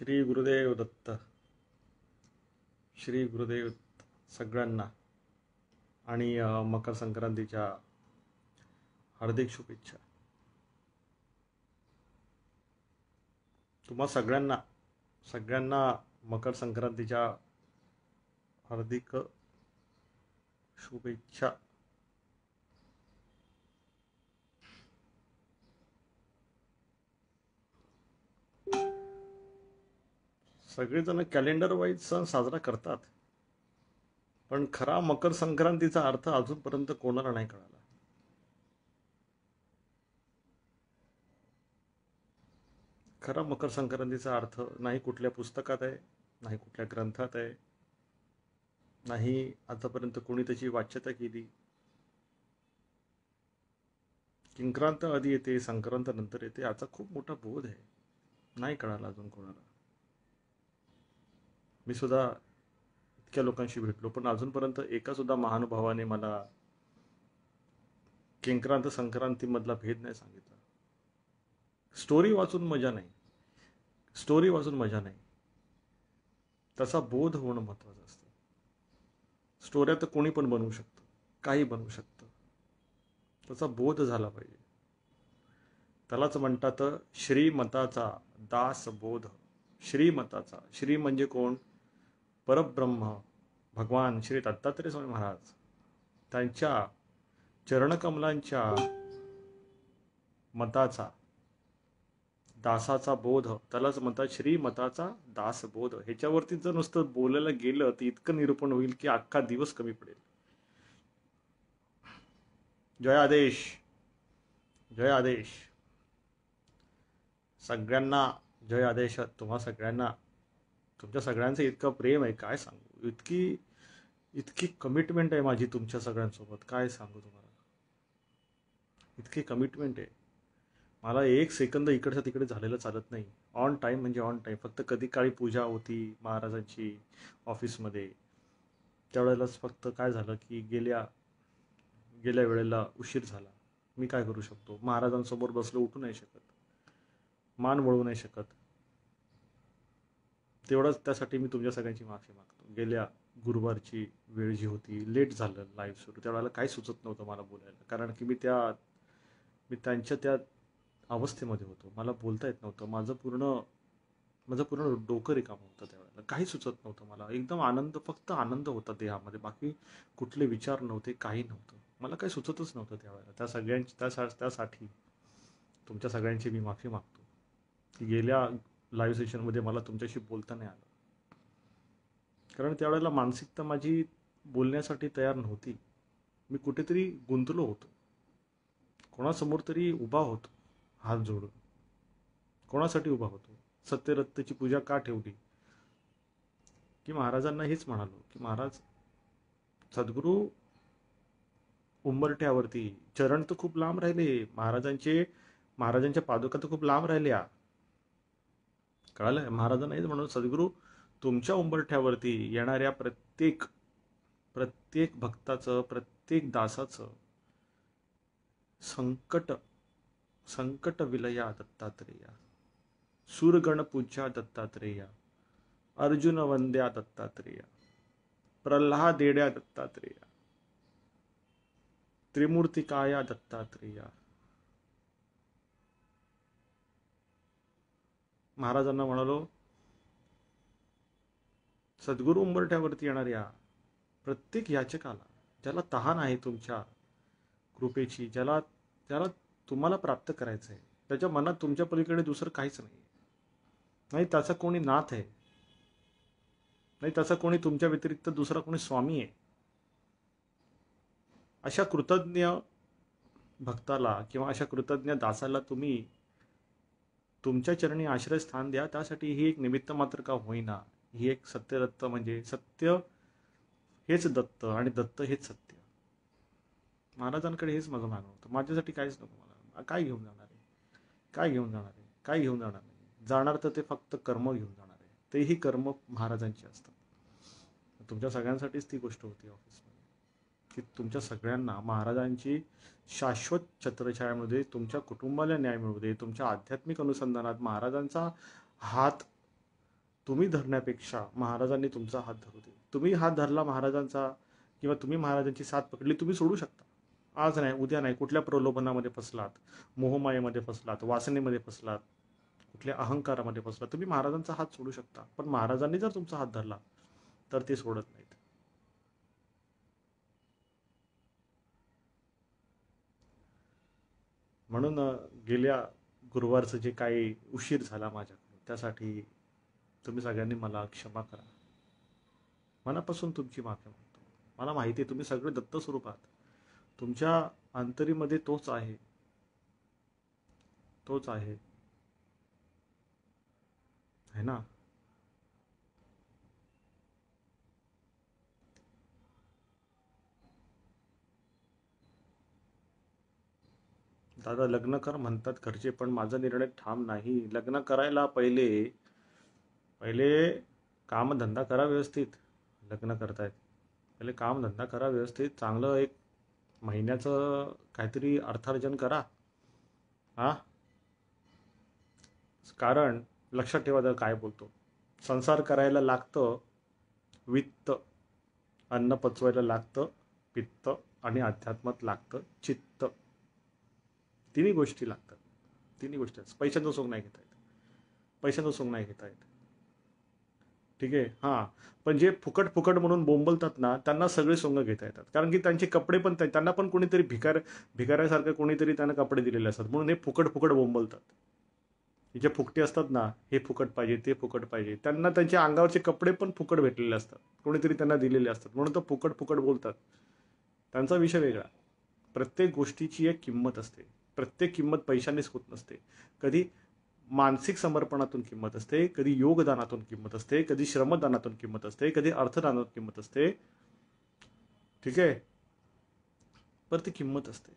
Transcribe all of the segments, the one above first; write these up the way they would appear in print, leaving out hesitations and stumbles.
श्री गुरुदेव दत्त. श्री गुरुदेव सगळ्यांना आणि मकर संक्रांतीच्या हार्दिक शुभेच्छा. तुम्हा सगळ्यांना सगळ्यांना मकर संक्रांतीच्या हार्दिक शुभेच्छा. सगळेजण कॅलेंडर वाईज सण साजरा करतात, पण खरा मकर संक्रांतीचा अर्थ अजूनपर्यंत कोणाला नाही कळाला. खरा मकर संक्रांतीचा अर्थ नाही कुठल्या पुस्तकात आहे, नाही कुठल्या ग्रंथात आहे, नाही आतापर्यंत कोणी त्याची वाच्यता केली. किंक्रांत आधी येते, संक्रांत नंतर येते, याचा खूप मोठा बोध आहे, नाही कळाला अजून कोणाला. मी सुद्धा इतक्या लोकांशी भेटलो, पण अजूनपर्यंत एका सुद्धा महानुभावाने मला किंक्रांत संक्रांती मधला भेद नाही सांगितला. स्टोरी वाचून मजा नाही, स्टोरी वाचून मजा नाही, त्याचा बोध होणं महत्वाचं असतं. स्टोऱ्या तर कोणी पण बनवू शकतं, काही बनवू शकतं, त्याचा बोध झाला पाहिजे. त्यालाच म्हणतात श्रीमताचा दास बोध. श्रीमताचा, श्री म्हणजे कोण? परब्रह्म भगवान श्री दत्तात्रय स्वामी महाराज. त्यांच्या चरणकमलांच्या मताचा, दासाचा बोध, त्यालाच म्हणतात श्रीमताचा दासबोध. ह्याच्यावरती जर नुसतं बोलायला गेलं तर इतकं निरूपण होईल की अख्खा दिवस कमी पडेल. जय आदेश, जय आदेश. सगळ्यांना जय आदेश. तुम्हा सगळ्यांना, तुमच्या सगळ्यांचं इतकं प्रेम आहे, काय सांगू. इतकी इतकी कमिटमेंट आहे माझी तुमच्या सगळ्यांसोबत, काय सांगू तुम्हाला. इतकी कमिटमेंट आहे. मला एक सेकंद इकडचं तिकडे झालेलं चालत नाही. ऑन टाईम म्हणजे ऑन टाईम. फक्त कधी काळी पूजा होती महाराजांची ऑफिसमध्ये, त्यावेळेलाच फक्त काय झालं की गेल्या वेळेला उशीर झाला. मी काय करू शकतो? महाराजांसमोर बसलो, उठू नाही शकत, मान वळू नाही शकत. तेवढंच, त्यासाठी मी तुमच्या सगळ्यांची माफी मागतो. गेल्या गुरुवारची वेळ जी होती, लेट झालं लाईव्ह सुरू, त्यावेळेला काही सुचत नव्हतं मला बोलायला, कारण की मी त्यांच्या त्या अवस्थेमध्ये होतो. मला बोलता येत नव्हतं. माझं पूर्ण डोकं रिकामं होतं त्यावेळेला. काही सुचत नव्हतं मला. एकदम आनंद, फक्त आनंद होता देहामध्ये, बाकी कुठले विचार नव्हते, काही नव्हतं. मला काही सुचतच नव्हतं त्यावेळेला. त्यासाठी तुमच्या सगळ्यांची मी माफी मागतो की गेल्या लाईव्ह सेशनमध्ये मला तुमच्याशी बोलता नाही आलं, कारण त्यावेळेला मानसिकता माझी बोलण्यासाठी तयार नव्हती. मी कुठेतरी गुंतलो होतो, कोणासमोर तरी उभा होतो हात जोडून. कोणासाठी उभा होतो? सत्यरत्नाची पूजा का ठेवली? की महाराजांना हेच म्हणालो की महाराज, सद्गुरू उंबरठ्यावरती, चरण तर खूप लांब राहिले महाराजांच्या पादुका तर खूप लांब राहिल्या, कळालं? महाराजांना हेच म्हणून, सद्गुरू तुमच्या उंबरठ्यावरती येणाऱ्या प्रत्येक भक्ताचं, प्रत्येक दासाचं संकट विलया दत्तात्रेया, सूरगण पूज्या दत्तात्रेया, अर्जुन वंद्या दत्तात्रेया, प्रल्हादेड्या दत्तात्रेया, त्रिमूर्तिकाया दत्तात्रेया. महाराजांना म्हणालो, सद्गुरू उंबरठ्यावरती येणाऱ्या प्रत्येक याचकाला, ज्याला तहान आहे तुमच्या कृपेची, ज्याला तुम्हाला प्राप्त करायचं आहे, त्याच्या मनात तुमच्या पलीकडे दुसरं काहीच नाही, त्याचा कोणी नाथ आहे, नाही त्याचा कोणी तुमच्या व्यतिरिक्त दुसरा कोणी स्वामी आहे. अशा कृतज्ञ भक्ताला किंवा अशा कृतज्ञ दासाला तुम्ही तुमच्या चरणी आश्रयस्थान द्या. त्यासाठी ही एक निमित्त मात्र का होईना, ही एक सत्यदत्त, म्हणजे सत्य हेच दत्त आणि दत्त हेच सत्य. महाराजांकडे हेच माझं मागणं होतं. माझ्यासाठी काहीच नको मला. काय घेऊन जाणार आहे? काय घेऊन जाणार आहे? काय घेऊन जाणार नाही. जाणार तर ते फक्त कर्म घेऊन जाणार आहे. तेही कर्म महाराजांची असतात. तुमच्या सगळ्यांसाठीच ती गोष्ट होती ऑफिसमध्ये, की तुमच्या सगळ्यांना महाराजांची शाश्वत छत्रछायामध्ये तुमच्या कुटुंबाला न्याय मिळू दे. तुमच्या आध्यात्मिक अनुसंधानात महाराजांचा हात तुम्ही धरण्यापेक्षा महाराजांनी तुमचा हात धरू दे. तुम्ही हात धरला महाराजांचा किंवा तुम्ही महाराजांची साथ पकडली, तुम्ही सोडू शकता. आज नाही, उद्या नाही. कुठल्या प्रलोभनामध्ये फसलात, मोहमायेमध्ये फसलात, वासनेमध्ये फसलात, कुठल्या अहंकारामध्ये फसलात, तुम्ही महाराजांचा हात सोडू शकता. पण महाराजांनी जर तुमचा हात धरला तर ते सोडत नाहीत. म्हणून गेल्या गुरुवारचं जे काही उशीर झाला माझ्याकडून, त्यासाठी तुम्ही सगळ्यांनी मला क्षमा करा. मनापासून तुमची माफी मागतो. मला माहिती आहे तुम्ही सगळे दत्त स्वरूप आहात. तुमच्या अंतरीमध्ये तोच आहे, तोच आहे, है ना. दादा लग्न कर म्हणतात घरचे, पण माझा निर्णय ठाम नाही. लग्न करायला पहिले पहिले कामधंदा करा व्यवस्थित. लग्न करतायत, पहिले कामधंदा करा व्यवस्थित. चांगलं एक महिन्याचं काहीतरी अर्थार्जन करा. हा, कारण लक्षात ठेवा जर काय बोलतो. संसार करायला लागतं वित्त, अन्न पचवायला लागतं पित्त, आणि अध्यात्मात लागतं चित्त. तिन्ही गोष्टी लागतात. तिन्ही गोष्टी पैशांचं सोंग नाही घेता येत. पैशांचं सोंग नाही घेता येत. ठीक आहे. हां, पण जे फुकट फुकट म्हणून बोंबलतात ना, त्यांना सगळे सोंग घेता येतात. कारण की त्यांचे कपडे पण त्यांना पण कोणीतरी भिकाऱ्यासारखं कोणीतरी त्यांना कपडे दिलेले असतात, म्हणून हे फुकट फुकट बोंबलतात. जे फुकटे असतात ना, हे फुकट पाहिजे, ते फुकट पाहिजे, त्यांना त्यांच्या अंगावरचे कपडे पण फुकट भेटलेले असतात, कोणीतरी त्यांना दिलेले असतात, म्हणून तो फुकट फुकट बोलतात. त्यांचा विषय वेगळा. प्रत्येक गोष्टीची एक किंमत असते. प्रत्येक किंमत पैशानेच होत नसते. कधी मानसिक समर्पणातून किंमत असते, कधी योगदानातून किंमत असते, कधी श्रमदानातून किंमत असते, कधी अर्थदानातून किंमत असते. ठीक आहे, पर ती किंमत असते.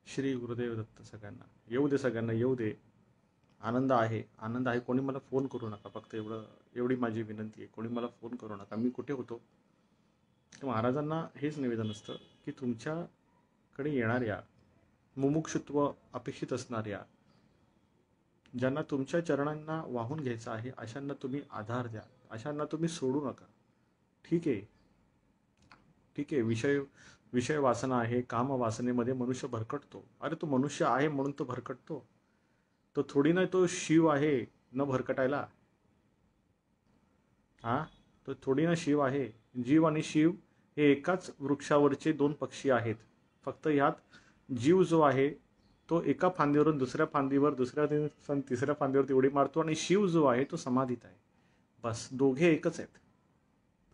श्री गुरुदेव दत्त. सगळ्यांना येऊ दे, सगळ्यांना येऊ दे. आनंद आहे, आनंद आहे. कोणी मला फोन करू नका, फक्त एवढी माझी विनंती आहे. कोणी मला फोन करू नका. मी कुठे होतो तर महाराजांना हेच निवेदन असतं की तुमच्याकडे येणाऱ्या, मुमुक्षुत्व अपेक्षित असणाऱ्या, ज्यांना तुमच्या चरणांना वाहून घ्यायचं आहे, अशांना तुम्ही आधार द्या. अशांना तुम्ही सोडू नका. ठीक आहे, ठीक आहे. विषय वासना आहे, काम वासनेमध्ये मनुष्य भरकटतो. अरे तो मनुष्य आहे म्हणून तो भरकटतो. तो थोडी ना तो शिव आहे न भरकटायला. हा, तो थोडी ना शिव आहे. जीव आणि शिव हे एकाच वृक्षावरचे दोन पक्षी आहेत. फक्त यात जीव जो आहे तो एका फांदीवरून दुसऱ्या फांदीवर, तिसऱ्या फांदीवर उडी मारतो, आणि शिव जो आहे तो समाधीत आहे. बस, दोघे एकच आहेत.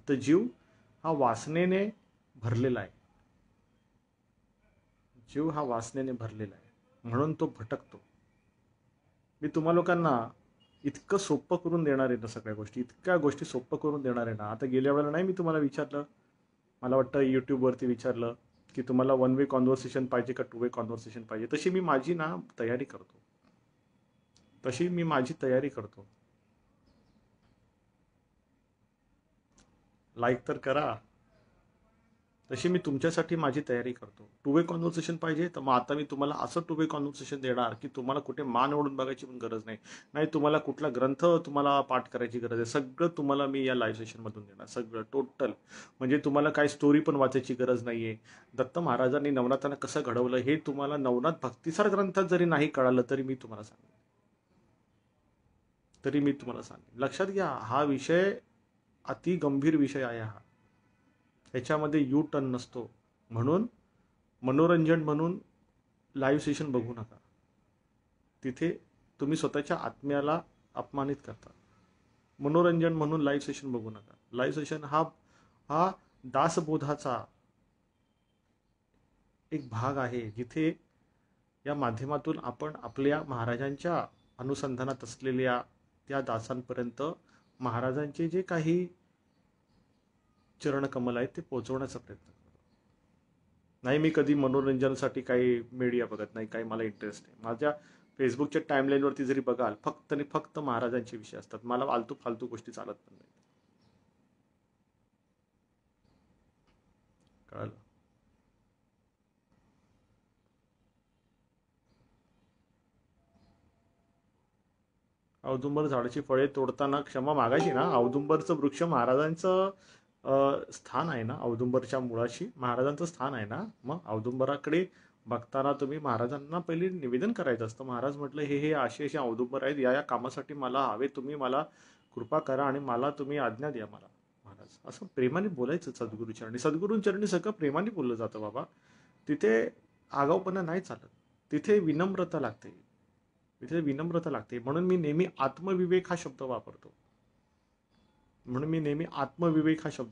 तर जीव हा वासनेने भरलेला आहे. जीव हा वासनेने भरलेला आहे, म्हणून तो भटकतो. मी तुम्हा लोकांना इतकं सोपं करून देणार आहे ना, सगळ्या गोष्टी इतक्या गोष्टी सोपं करून देणार आहे ना. आता गेल्या वेळेला नाही मी तुम्हाला विचारलं, मला वाटतं यूट्यूबवरती विचारलं की तुम्हाला वन वे कॉन्व्हर्सेशन पाहिजे का टू वे कॉन्व्हर्सेशन पाहिजे. तशी मी माझी ना तयारी करतो. लाईक तर करा. तशी मी तुमच्यासाठी माझी तयारी करतो. टू वे कॉन्व्हर्सेशन पाहिजे तर मग आता मी तुम्हाला असं टू वे कॉन्व्हर्सेशन देणार की तुम्हाला कुठे मान ओढून बघायची पण गरज नाही. नाही तुम्हाला कुठला ग्रंथ तुम्हाला पाठ करायची गरज आहे. सगळं तुम्हाला मी या लाईव्ह सेशनमधून देणार, सगळं टोटल. म्हणजे तुम्हाला काही स्टोरी पण वाचायची गरज नाही आहे. दत्त महाराजांनी नवनाथांना कसं घडवलं हे तुम्हाला नवनाथ भक्तिसार ग्रंथात जरी नाही कळालं तरी मी तुम्हाला सांगेन. लक्षात घ्या, हा विषय अति गंभीर विषय आहे. हा, ह्याच्यामध्ये यू टर्न नसतो. म्हणून मनोरंजन म्हणून लाईव्ह सेशन बघू नका. तिथे तुम्ही स्वतःच्या आत्म्याला अपमानित करता. मनोरंजन म्हणून लाईव्ह सेशन बघू नका. लाईव्ह सेशन हा दासबोधाचा एक भाग आहे, जिथे या माध्यमातून आपण आपल्या महाराजांच्या अनुसंधानात असलेल्या त्या दासांपर्यंत महाराजांचे जे काही चरणकमल आहेत ते पोहोचवण्याचा प्रयत्न करतो. नाही, मी कधी मनोरंजनासाठी काही मीडिया बघत नाही, काही मला इंटरेस्ट नाही. माझ्या फेसबुकच्या टाईमलाईनवरती जरी बघाल, फक्त आणि फक्त महाराजांचे विषय असतात. मला फालतू गोष्टी चालत पण नाही. कळलं. औदुंबर झाडाची फळे तोडताना क्षमा मागायची ना. औदुंबरचं वृक्ष महाराजांचं स्थान आहे ना. औदुंबरच्या मुळाशी महाराजांचं स्थान आहे ना. मग औदुंबराकडे बघताना तुम्ही महाराजांना पहिले निवेदन करायचं असतं. महाराज म्हटलं हे असे असे औदुंबर आहेत, या कामासाठी मला हवे, तुम्ही मला कृपा करा आणि मला तुम्ही आज्ञा द्या मला. महाराज असं प्रेमाने बोलायचं सद्गुरूचरणी. सद्गुरूंचरणी सगळं प्रेमाने बोललं जातं बाबा. तिथे आगाऊपणा नाही चालत. तिथे विनम्रता लागते. तिथे विनम्रता लागते. म्हणून मी नेहमी आत्मविवेक हा शब्द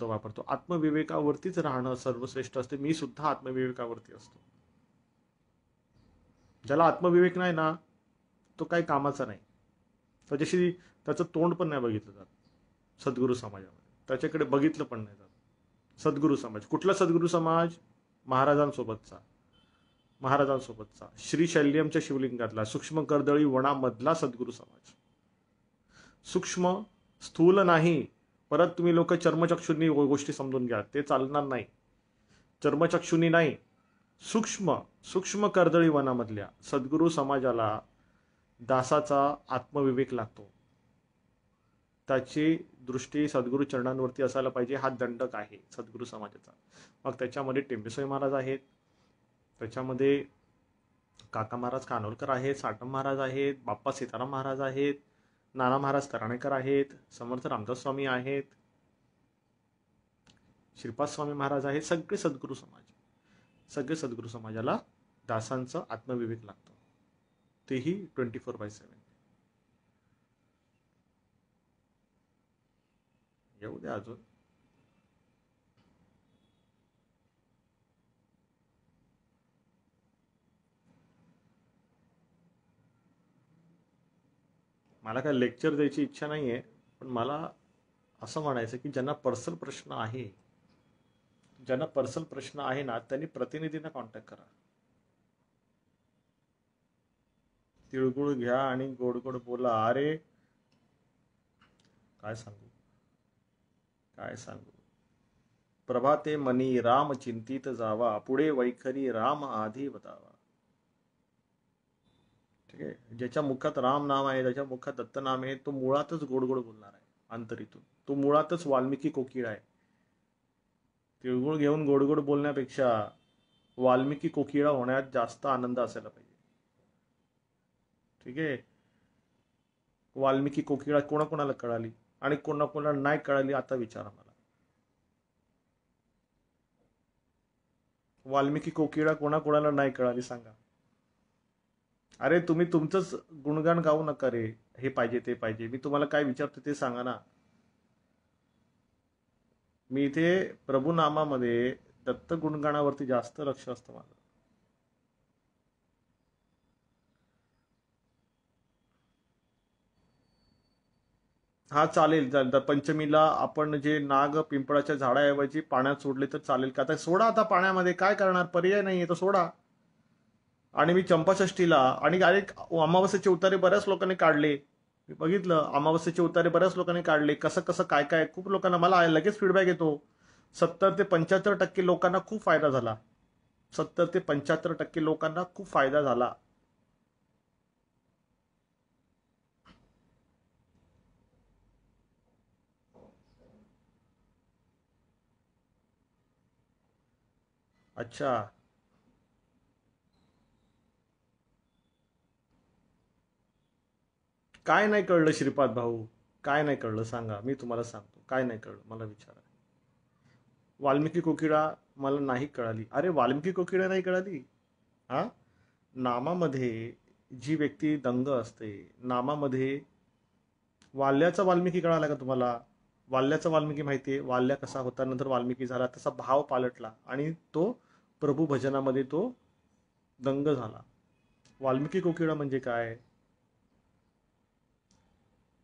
वापरतो. आत्मविवेकावरतीच राहणं सर्वश्रेष्ठ असते. मी सुद्धा आत्मविवेकावरती असतो. ज्याला आत्मविवेक नाही ना, तो काही कामाचा नाही. त्याच्याशी त्याचं तोंड पण नाही बघितलं जात सद्गुरू समाजामध्ये. त्याच्याकडे बघितलं पण नाही जात. सद्गुरू समाज कुठला? सद्गुरू समाज महाराजांसोबतचा श्रीशैल्यमच्या शिवलिंगातला, सूक्ष्म कर्दळी वनामधला सद्गुरू समाज. सूक्ष्म स्थूल नाही. परत तुम्ही लोक चर्मचक्षुनी गोष्टी समजून घ्या, ते चालणार नाही. चर्मचक्षुनी नाही, सूक्ष्म कर्दळी वनामधल्या सद्गुरू समाजाला दासाचा आत्मविवेक लागतो. त्याची दृष्टी सद्गुरू चरणांवरती असायला पाहिजे. हा दंडक आहे सद्गुरू समाजाचा. मग त्याच्यामध्ये टेंबेस्वामी महाराज आहेत, त्याच्यामध्ये काका महाराज कानोलकर आहेत, साटम महाराज आहेत, बाप्पा सीताराम महाराज आहेत, नाना महाराज कराणेकर आहेत, समर्थ रामदास स्वामी आहेत, श्रीपाद स्वामी महाराज आहेत. सगळे सद्गुरू समाजाला दासांचा आत्मविवेक लागतो. तेही 24/7. येऊ द्या अजून. मला काय लेक्चर द्यायची इच्छा नाहीये, पण मला असं म्हणायचं की ज्यांना पर्सनल प्रश्न आहे ना, त्यांनी प्रतिनिधींना कॉन्टॅक्ट करा. तिळगुळ घ्या आणि गोड गोड बोला. अरे काय सांगू. प्रभाते मनी राम चिंतित जावा, पुढे वैखरी राम आधी बतावा. ठीक आहे. ज्याच्या मुखात राम नाम आहे, ज्याच्या मुखात दत्त नाम आहे, तो मुळातच गोड गोड बोलणार आहे अंतरीतून. तो मुळातच वाल्मिकी कोकिळा आहे. तिळगुळ घेऊन गोड गोड बोलण्यापेक्षा वाल्मिकी कोकिळा होण्यात जास्त आनंद असायला पाहिजे. ठीक आहे. वाल्मिकी कोकिळा कोणाकोणाला कळाली आणि कोणाकोणाला नाही कळाली, आता विचारा मला. वाल्मिकी कोकिळा कोणाकोणाला नाही कळाली सांगा. अरे तुम्ही तुमचंच गुणगान गाऊ नका रे. हे पाहिजे ते पाहिजे. मी तुम्हाला काय विचारतो ते सांगा ना. मी इथे प्रभुनामामध्ये दत्त गुणगानावरती जास्त लक्ष असतं माझं. हा चालेल. पंचमीला आपण जे नाग पिंपळाच्या झाडाऐवजी पाण्यात सोडले तर चालेल का? आता सोडा, आता पाण्यामध्ये काय करणार, पर्याय नाहीये तर सोडा. आणि मी चंपाषष्ठीला आणि अमावस्येचे उतारे बऱ्याच लोकांनी काढले. मी बघितलं अमावस्येचे उतारे बऱ्याच लोकांनी काढले. कसं कसं काय काय खूप लोकांना मला लगेच फीडबॅक येतो. 70 ते 75% लोकांना खूप फायदा झाला. 70 ते 75% लोकांना खूप फायदा झाला. अच्छा, काय नाही कळलं श्रीपाद भाऊ? काय नाही कळलं सांगा. मी तुम्हाला सांगतो काय नाही कळलं. मला विचारा. वाल्मिकी कोकिळा मला नाही कळाली. अरे वाल्मिकी कोकिळा नाही कळाली? हा, नामामध्ये जी व्यक्ती दंग असते, नामामध्ये वाल्याचा वाल्मिकी कळाला का तुम्हाला? वाल्याचा वाल्मिकी माहितीये? वाल्या कसा होता, नंतर वाल्मिकी झाला, तसा भाव पालटला आणि तो प्रभू भजनामध्ये तो दंग झाला. वाल्मिकी कोकिळा म्हणजे काय?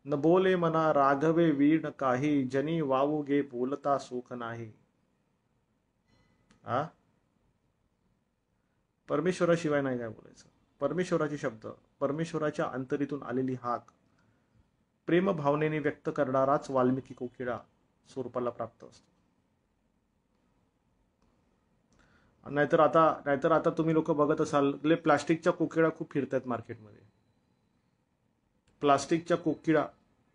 न बोले मना राघवे वीण काही, जनी वावू गे बोलता सुख नाही. हा, परमेश्वराशिवाय नाही काय बोलायचं. परमेश्वराचे शब्द, परमेश्वराच्या अंतरीतून आलेली हाक, प्रेम भावनेने व्यक्त करणाराच वाल्मिकी कोकिळा स्वरूपाला प्राप्त असतो. नाहीतर आता तुम्ही लोक बघत असाल प्लास्टिकच्या कोकिळा खूप फिरतायत मार्केटमध्ये. प्लास्टिकच्या कोकिळा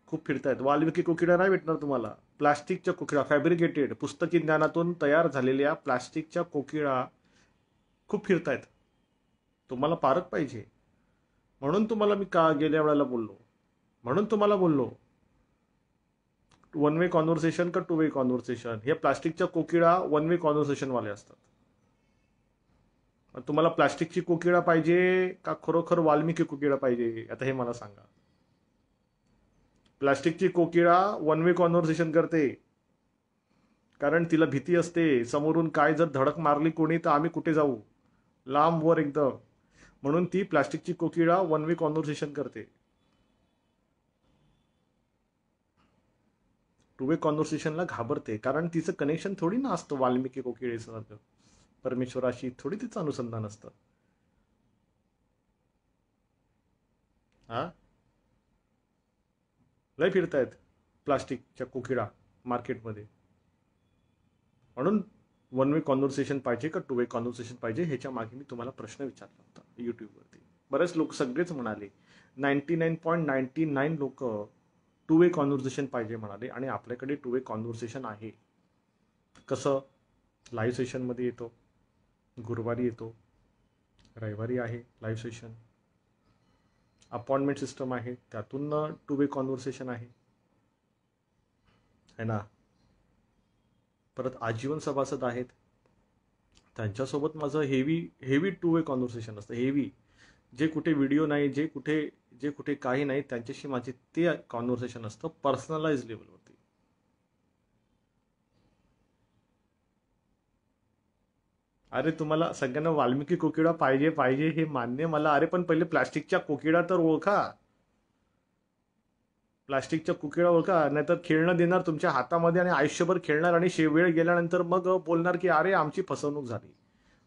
खूप फिरतायत. वाल्मिकी कोकिळा नाही भेटणार तुम्हाला. प्लास्टिकच्या कोकिळा, फॅब्रिकेटेड पुस्तकी ज्ञानातून तयार झालेल्या प्लास्टिकच्या कोकिळा खूप फिरतायत. तुम्हाला पारख पाहिजे. म्हणून तुम्हाला मी का गेल्या वेळेला बोललो, म्हणून तुम्हाला बोललो वन वे कॉन्व्हर्सेशन का टू वे कॉन्व्हर्सेशन. हे प्लास्टिकच्या कोकिळा वन वे कॉन्व्हर्सेशन वाले असतात. तुम्हाला प्लास्टिकची कोकिळा पाहिजे का खरोखर वाल्मिकी कोकिळा पाहिजे, आता हे मला सांगा. प्लास्टिकची कोकिळा वन वे कॉन्व्हर्सेशन करते, कारण तिला भीती असते समोरून काय जर धडक मारली कोणी तर आम्ही कुठे जाऊ, लांब वर एकदम. म्हणून ती प्लास्टिकची कोकिळा वन वे कॉन्व्हर्सेशन करते. टू वे कॉन्व्हर्सेशनला घाबरते, कारण तिचं कनेक्शन थोडी ना असतं वाल्मिकी कोकिळेसारखं. परमेश्वराशी थोडी तिचं अनुसंधान असतं. हा, लय फिरतायत प्लास्टिकच्या कोकिळा मार्केटमध्ये. म्हणून वन वे कॉन्व्हर्सेशन पाहिजे का टू वे कॉन्व्हर्सेशन पाहिजे, ह्याच्या मागे मी तुम्हाला प्रश्न विचारला होता युट्यूबवरती. बरेच लोक सगळेच म्हणाले, 99.99 लोक टू वे कॉन्व्हर्सेशन पाहिजे म्हणाले. आणि आपल्याकडे टू वे कॉन्व्हर्सेशन आहे. कसं, लाईव्ह सेशनमध्ये येतो, गुरुवारी येतो, रविवारी आहे लाईव्ह सेशन, अपॉइंटमेंट सिस्टम आहे, त्यातून टू वे कॉन्व्हर्सेशन आहे, है ना. परत आजीवन सभासद आहेत, त्यांच्यासोबत माझं हेवी टू वे कॉन्व्हर्सेशन असतं. हेवी, जे कुठे व्हिडिओ नाही, जे कुठे काही नाही, त्यांच्याशी माझे ते कॉन्व्हर्सेशन असतं पर्सनलाइज लेवलवरती. अरे तुम्हाला सगळ्यांना वाल्मिकी कोकिळा पाहिजे पाहिजे हे मान्य मला. अरे पण पहिले प्लास्टिकच्या कोकिळा तर ओळखा. प्लास्टिकच्या कोकिळा ओळखा, नाहीतर खेळणं देणार तुमच्या हातामध्ये आणि आयुष्यभर खेळणार आणि वेळ गेल्यानंतर मग बोलणार की अरे आमची फसवणूक झाली,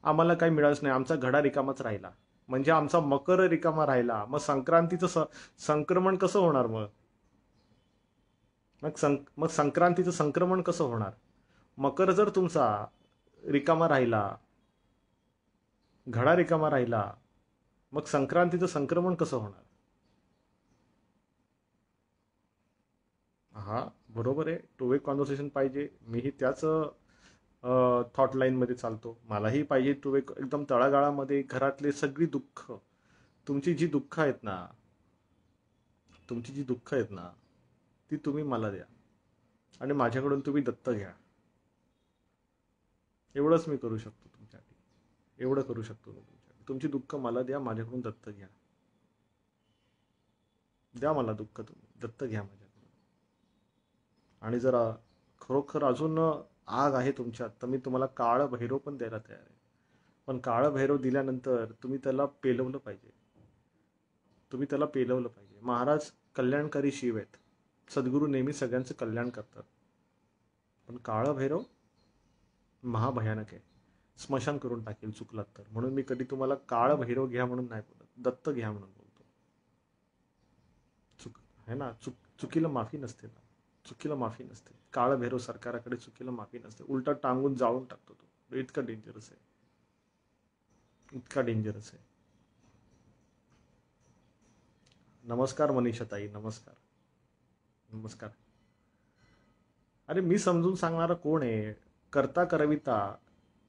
आम्हाला काही मिळालंच नाही, आमचा घडा रिकामाच राहिला. म्हणजे आमचा मकर रिकामा राहिला. मग संक्रांतीचं संक्रमण कसं होणार? मग संक्रांतीचं संक्रमण कसं होणार? मकर जर तुमचा रिकामा राहिला, घडा रिकामा राहिला, मग संक्रांतीचं संक्रमण कसं होणार? हा, बरोबर आहे. टू वे कॉन्व्हर्सेशन पाहिजे. मीही त्याच थॉट लाईनमध्ये चालतो. मलाही पाहिजे टू वे, एकदम तळागाळामध्ये. घरातले सगळी दुःख, तुमची जी दुःख आहेत ना, ती तुम्ही मला द्या आणि माझ्याकडून तुम्ही दत्त घ्या. एवढंच मी करू शकतो तुमच्यासाठी. एवढं करू शकतो मी तुमच्यासाठी. तुमची दुःख मला द्या, माझ्याकडून दत्त घ्या. द्या मला दुःख, तुम्ही दत्त घ्या माझ्याकडून. आणि जर खरोखर अजून आग आहे तुमच्यात तर मी तुम्हाला काळ भैरव पण द्यायला तयार आहे. पण काळ भैरव दिल्यानंतर तुम्ही त्याला पेलवलं पाहिजे. महाराज कल्याणकारी शिव आहेत. सद्गुरू नेहमी सगळ्यांचं कल्याण करतात. पण काळ भैरव महाभयानक आहे, स्मशान करून टाकेल चुकलात तर. म्हणून मी कधी तुम्हाला काळ भैरव घ्या म्हणून नाही बोलत, दत्त घ्या म्हणून बोलतो. चुक है ना, चुकीला माफी नसते ना. चुकीला माफी नसते. काळ भैरव सरकाराकडे चुकीला माफी नसते. उलटा टांगून जाळून टाकतो तो. इतका डेंजरस आहे, इतका डेंजरस आहे. नमस्कार मनीषाताई, नमस्कार. नमस्कार. अरे मी समजून सांगणारा कोण आहे? करता करविता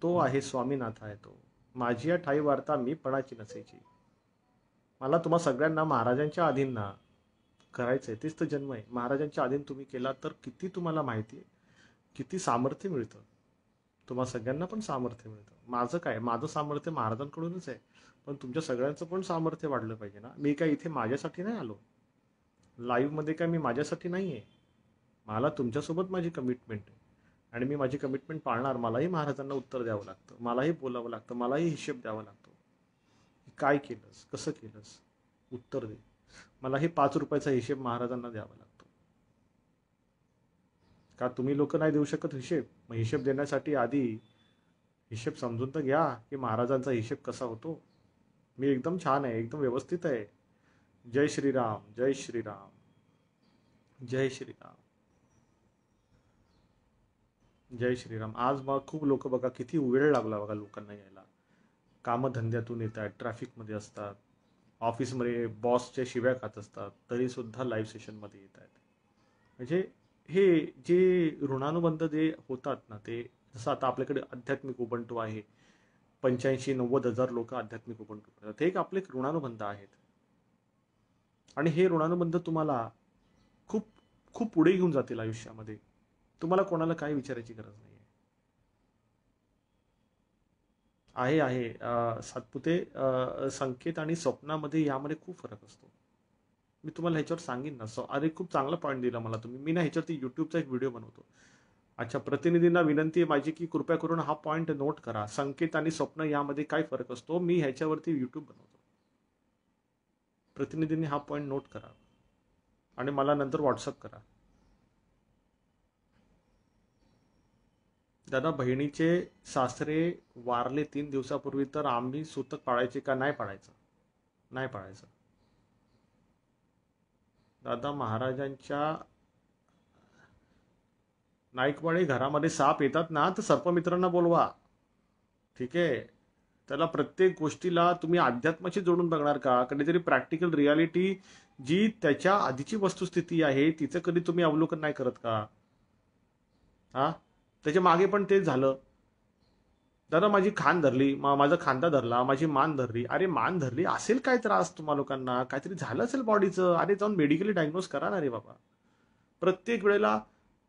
तो आहे, स्वामीनाथ आहे तो. माझी या ठाई वार्ता मी पणाची नसायची. मला तुम्हा सगळ्यांना महाराजांच्या अधीन ना करायचंय. तेच तर जन्म आहे. महाराजांच्या अधीन तुम्ही केला तर किती तुम्हाला माहिती आहे, किती सामर्थ्य मिळतं. तुम्हा सगळ्यांना पण सामर्थ्य मिळतं. माझं काय, माझं सामर्थ्य महाराजांकडूनच आहे. पण तुमच्या सगळ्यांचं पण सामर्थ्य वाढलं पाहिजे ना. मी काय इथे माझ्यासाठी नाही आलो लाईव्ह मध्ये, काय मी माझ्यासाठी नाही आहे. मला तुमच्यासोबत माझी कमिटमेंट आहे आणि मी माझी कमिटमेंट पाळणार. मलाही महाराजांना उत्तर द्यावं लागतं, मलाही बोलावं लागतं, मलाही हिशेब द्यावा लागतो. काय केलंस, कसं केलंस, उत्तर दे. मलाही 5 रुपयाचा हिशेब महाराजांना द्यावा लागतो. का तुम्ही लोक नाही देऊ शकत हिशेब? मग हिशेब देण्यासाठी आधी हिशेब समजून तर घ्या की महाराजांचा हिशेब कसा होतो. मी एकदम छान आहे, एकदम व्यवस्थित आहे. जय श्रीराम, जय श्रीराम, जय श्रीराम. जय श्रीराम. आज मग खूप लोक बघा किती वेळ लागला बघा लोकांना यायला. कामधंद्यातून येत आहेत, ट्रॅफिकमध्ये असतात, ऑफिसमध्ये बॉसच्या शिव्या खात असतात, तरी सुद्धा लाईव्ह सेशनमध्ये येत आहेत. म्हणजे हे जे ऋणानुबंध जे होतात ना, ते जसं आता आपल्याकडे आध्यात्मिक उबंटू आहे. 85-90 हजार लोक आध्यात्मिक उबंटू करतात. ते एक आपले एक ऋणानुबंध आहेत. आणि हे ऋणानुबंध तुम्हाला खूप खूप पुढे घेऊन जातील आयुष्यामध्ये. तुम्हाला कोणाला काही विचारायची गरज नाही. आहे. सातपुते, संकेत आणि स्वप्नामध्ये यामध्ये खूप फरक असतो. मी तुम्हाला ह्याच्यावर सांगेन ना. अरे खूप चांगला पॉईंट दिला मला तुम्ही. मी ना ह्याच्यावरती युट्यूबचा एक व्हिडिओ बनवतो. अच्छा, प्रतिनिधींना विनंती आहे माझी की कृपया करून हा पॉईंट नोट करा. संकेत आणि स्वप्न यामध्ये काय फरक असतो, मी ह्याच्यावरती युट्यूब बनवतो. प्रतिनिधींनी हा पॉईंट नोट करा आणि मला नंतर व्हॉट्सअप करा. दादा, बहिणीचे सासरे वारले 3 दिवसापूर्वी, तर आम्ही सुतक पाळायचे का नाही पाळायचं? नाही पाळायचं. दादा, महाराजांच्या नाईकवाडे घरामध्ये साप येतात ना, तर सर्पमित्रांना बोलवा. ठीक आहे. त्याला प्रत्येक गोष्टीला तुम्ही अध्यात्माशी जोडून बघणार का? कधीतरी प्रॅक्टिकल रियालिटी जी त्याच्या आधीची वस्तुस्थिती आहे तिचं कधी तुम्ही अवलोकन नाही करत का? हा, त्याच्या मागे पण तेच झालं. दादा, माझी खांद धरली, माझा खांदा धरला, माझी मान धरली. अरे मान धरली असेल काय त्रास तुम्हा लोकांना, काहीतरी झालं असेल बॉडीचं, अरे जाऊन मेडिकली डायग्नोज करा ना रे बाबा. प्रत्येक वेळेला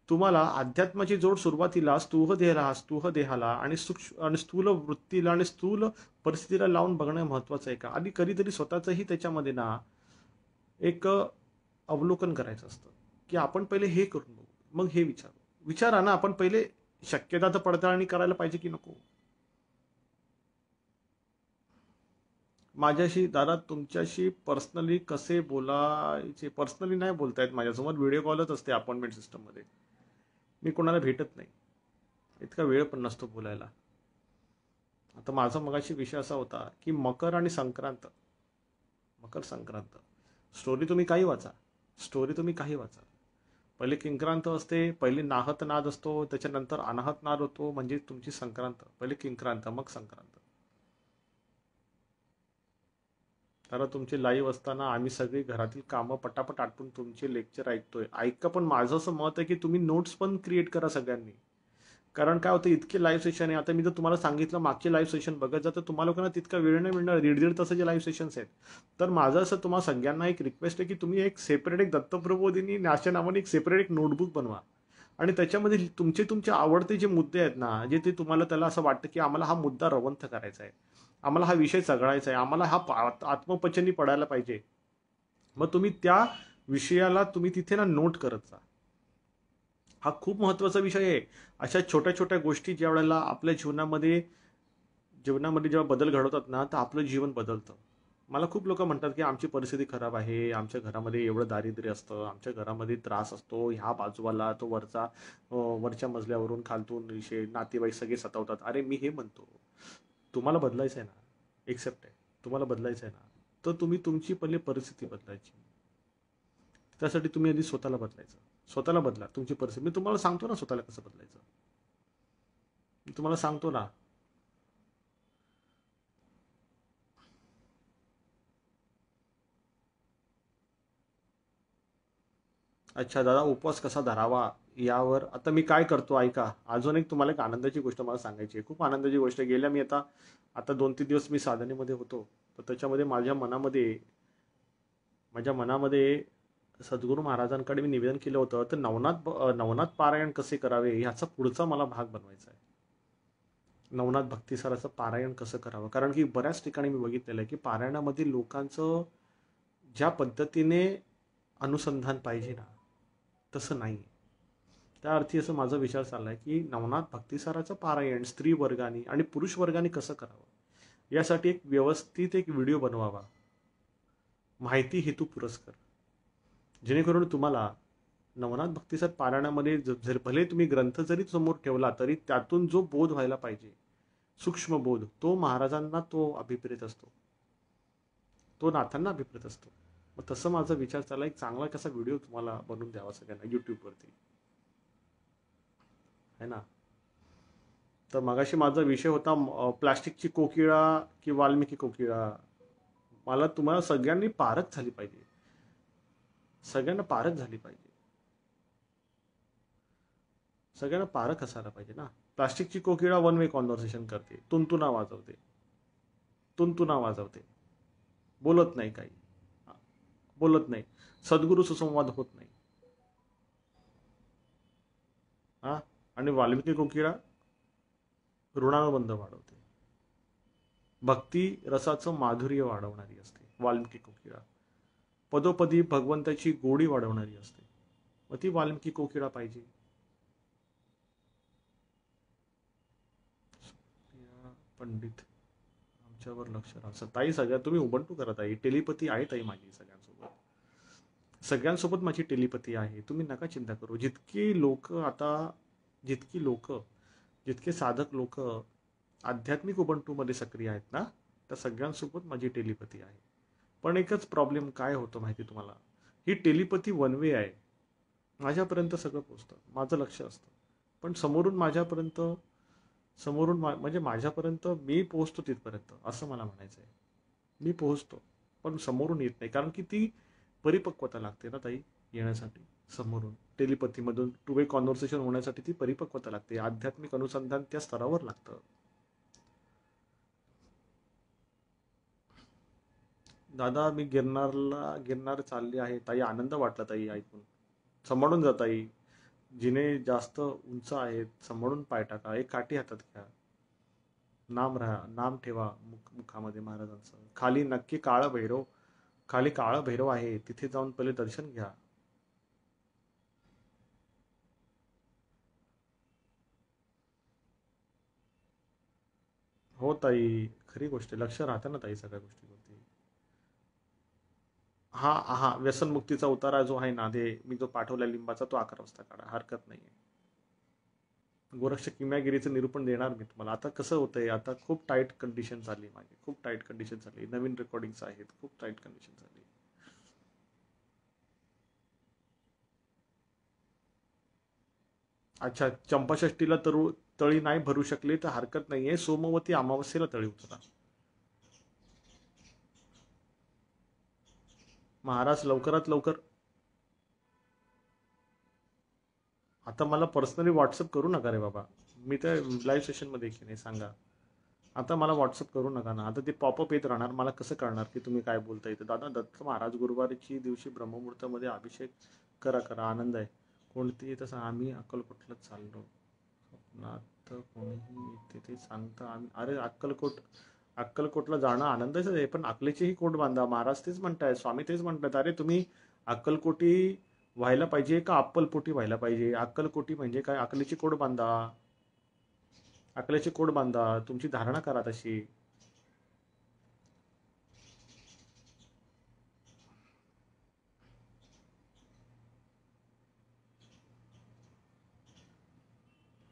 तुम्हाला अध्यात्माची जोड सुरुवातीला स्तूह देहाला आणि सूक्ष्म आणि स्थूल वृत्तीला आणि स्थूल परिस्थितीला लावून बघणं महत्वाचं आहे का? आणि कधीतरी स्वतःचंही त्याच्यामध्ये ना एक अवलोकन करायचं असतं की आपण पहिले हे करून बघू, मग हे विचारा ना. आपण पहिले शक्यता तर पडताळणी करायला पाहिजे की नको? माझ्याशी दादा, तुमच्याशी पर्सनली कसे बोलायचे? पर्सनली नाही बोलतायत माझ्यासमोर, व्हिडिओ कॉलच असते अपॉइंटमेंट सिस्टममध्ये. मी कोणाला भेटत नाही, इतका वेळ पण नसतो बोलायला. आता माझा मगाशी विषय असा होता की मकर संक्रांत स्टोरी तुम्ही काही वाचा, पहिले किंक्रांत असते, पहिले नाहत नाद असतो, त्याच्यानंतर अनाहत नाद होतो, म्हणजे तुमची संक्रांत. पहिले किंक्रांत, मग संक्रांत. तर तुमचे लाईव्ह असताना आम्ही सगळी घरातील कामं पटापट आटपून तुमचे लेक्चर ऐकतोय. ऐका, पण माझं असं मत आहे की तुम्ही नोट्स पण क्रिएट करा सगळ्यांनी. कारण काय होतं, इतके लाईव्ह सेशन आहे. आता मी जर तुम्हाला सांगितलं मागचे लाईव्ह सेशन बघत जा, तर तुम्हाला लोकांना तितका वेळ नाही मिळणार. 1.5 तासाचे लाईव्ह सेशन्स आहेत. तर माझं असं तुम्हाला सगळ्यांना एक रिक्वेस्ट आहे की तुम्ही एक सेपरेट, एक दत्तप्रबोधिनी नाशा नावाने एक सेपरेट एक नोटबुक बनवा. आणि त्याच्यामध्ये तुमचे आवडते जे मुद्दे आहेत ना, जे ते तुम्हाला त्याला असं वाटतं की आम्हाला हा मुद्दा रवंथ करायचा आहे, आम्हाला हा विषय चघळायचा आहे, आम्हाला हा आत्मपचनी पडायला पाहिजे, मग तुम्ही त्या विषयाला तुम्ही तिथे ना नोट करत जा. हा खूप महत्वाचा विषय आहे. अशा छोट्या छोट्या गोष्टी ज्या वेळेला आपल्या जीवनामध्ये जेव्हा बदल घडवतात ना, तर आपलं जीवन बदलतं. मला खूप लोक म्हणतात की आमची परिस्थिती खराब आहे, आमच्या घरामध्ये एवढं दारिद्र्य असतं, आमच्या घरामध्ये त्रास असतो, ह्या बाजूवाला तो वरच्या मजल्यावरून खालतून विषय नातेवाईक सगळे सतावतात. अरे मी हे म्हणतो, तुम्हाला बदलायचं आहे ना, एक्सेप्ट आहे, तुम्हाला बदलायचं आहे ना, तर तुम्ही तुमची पहिले परिस्थिती बदलायची. त्यासाठी तुम्ही आधी स्वतःला बदलायचं. स्वतःला बदला, तुमची परिस्थिती. मी तुम्हाला सांगतो ना स्वतःला कसं बदलायचं, मी तुम्हाला सांगतो ना. अच्छा दादा, उपवास कसा धरावा यावर आता मी काय करतो ऐका. अजून एक तुम्हाला एक आनंदाची गोष्ट मला सांगायची आहे, खूप आनंदाची गोष्ट. गेल्या मी आता आता 2-3 दिवस मी साधनेमध्ये होतो, तर त्याच्यामध्ये माझ्या मनामध्ये सद्गुरू महाराजांकडे मी निवेदन केलं होतं. तर नवनाथ पारायण कसे करावे ह्याचा पुढचा मला भाग बनवायचा आहे. नवनाथ भक्तिसाराचं पारायण कसं करावं, कारण की बऱ्याच ठिकाणी मी बघितलेलं आहे की पारायणामध्ये लोकांचं ज्या पद्धतीने अनुसंधान पाहिजे ना, तसं नाही. त्या अर्थी असं माझा विचार चाललाय की नवनाथ भक्तिसाराचं पारायण स्त्री वर्गाने आणि पुरुष वर्गाने कसं करावं, यासाठी एक व्यवस्थित एक व्हिडिओ बनवावा, माहिती हेतू पुरस्कार. जेणेकरून तुम्हाला नवनाथ भक्तिसार पारायणामध्ये भले तुम्ही ग्रंथ जरी समोर ठेवला, तरी त्यातून जो बोध व्हायला पाहिजे, सूक्ष्म बोध, तो महाराजांना तो अभिप्रेत असतो, तो नाथांना अभिप्रेत असतो. मग तसं माझा विचार चालला, एक चांगला कसा व्हिडिओ तुम्हाला बनवून द्यावा सगळ्यांना युट्यूबवरती, है ना. तर मगाशी माझा विषय होता प्लास्टिकची कोकिळा की वाल्मिकी कोकिळा. मला तुम्हाला सगळ्यांनी पारख झाली पाहिजे. सगळ्यांना पारख झाली पाहिजे. सगळ्यांना पारख असायला पाहिजे ना. प्लास्टिकची कोकिळा वन वे कॉन्व्हर्सेशन करते, तुंतुना वाजवते, तुंतुना वाजवते, बोलत नाही काही, बोलत नाही, सद्गुरु सुसंवाद होत नाही. हा. आणि वाल्मिकी कोकिळा ऋणानुबंध वाढवते, भक्ती रसाचं माधुर्य वाढवणारी असते वाल्मिकी कोकिळा. पदोपदी भगवंताची गोडी वाढवणारी असते. मग ती वाल्मिकी कोकिळा पाहिजे. पंडित आमच्यावर लक्ष राहा ताई. सगळ्या तुम्ही उबंटू करा ताई. टेलिपथी आहे ताई माझी सगळ्यांसोबत. सगळ्यांसोबत माझी टेलिपथी आहे. तुम्ही नका चिंता करू. जितकी लोक जितके साधक लोक आध्यात्मिक उबंटूमध्ये सक्रिय आहेत ना, त्या सगळ्यांसोबत माझी टेलिपथी आहे. पण एकच प्रॉब्लेम काय होतो माहिती तुम्हाला, ही टेलिपथी वन वे आहे. माझ्यापर्यंत सगळं पोचतं, माझं लक्ष असतं. पण समोरून म्हणजे माझ्यापर्यंत मी पोहोचतो तिथपर्यंत, असं मला म्हणायचं आहे. मी पोहोचतो पण समोरून येत नाही, कारण की ती परिपक्वता लागते ना ताई येण्यासाठी. समोरून टेलिपथीमधून टू वे कॉन्व्हर्सेशन होण्यासाठी ती परिपक्वता लागते. आध्यात्मिक अनुसंधान त्या स्तरावर लागतं. दादा मी गिरनार चालली आहे ताई. आनंद वाटला ताई ऐकून. सांभाळून जा ताई. जिने जास्त उंच आहेत सांभाळून पाय टाका. एक काठी हातात घ्या. नाम ठेवा मुखामध्ये महाराजांचं. खाली काळ भैरव आहे, तिथे जाऊन पहिले दर्शन घ्या. हो ताई, खरी गोष्ट. लक्ष राहतं ना ताई सगळ्या गोष्टीवरती. हा हा, व्यसनमुक्तीचा उतारा जो आहे ना, ते मी जो पाठवला लिंबाचा, तो 11 वाजता काढा, हरकत नाहीये. गोरक्ष किम्यागिरीचं निरूपण देणार मी तुम्हाला. आता कसं होतंय, आता खूप टाईट कंडिशन झाली माझी, खूप टाईट कंडिशन झाली. नवीन रेकॉर्डिंग्स आहेत, खूप टाईट कंडिशन झाली. अच्छा, चंपाषष्टीला तळी नाही भरू शकली तर हरकत नाहीये. सोमवती अमावस्येला तळी उचला. महाराज लवकरात लवकर. आता मला पर्सनली व्हॉट्सअप करू नका रे बाबा. मी तर लाईव्ह सेशनमध्ये की नाही सांगा. आता मला व्हॉट्सअप करू नका ना. आता ते पॉपअप येत राहणार. मला कसं कळणार की तुम्ही काय बोलता येतं. दादा दत्त महाराज गुरुवारीची दिवशी ब्रह्ममुहूर्तामध्ये अभिषेक करा. आनंद आहे. कोणती तसं आम्ही अक्कलकोटला चाललो. स्वप्नात कोणीही येते ते सांगता आम्ही. अरे अक्कलकोटला जाणं आनंदाचं आहे, पण अकलेचीही कोट बांधा. महाराज तेच म्हणतायत, स्वामी तेच म्हणतात. अरे तुम्ही अक्कलकोटी व्हायला पाहिजे का अप्पलपोटी व्हायला पाहिजे. अक्कलकोटी म्हणजे काय, अकलेची कोट बांधा. अकलेची कोट बांधा, तुमची धारणा करा तशी.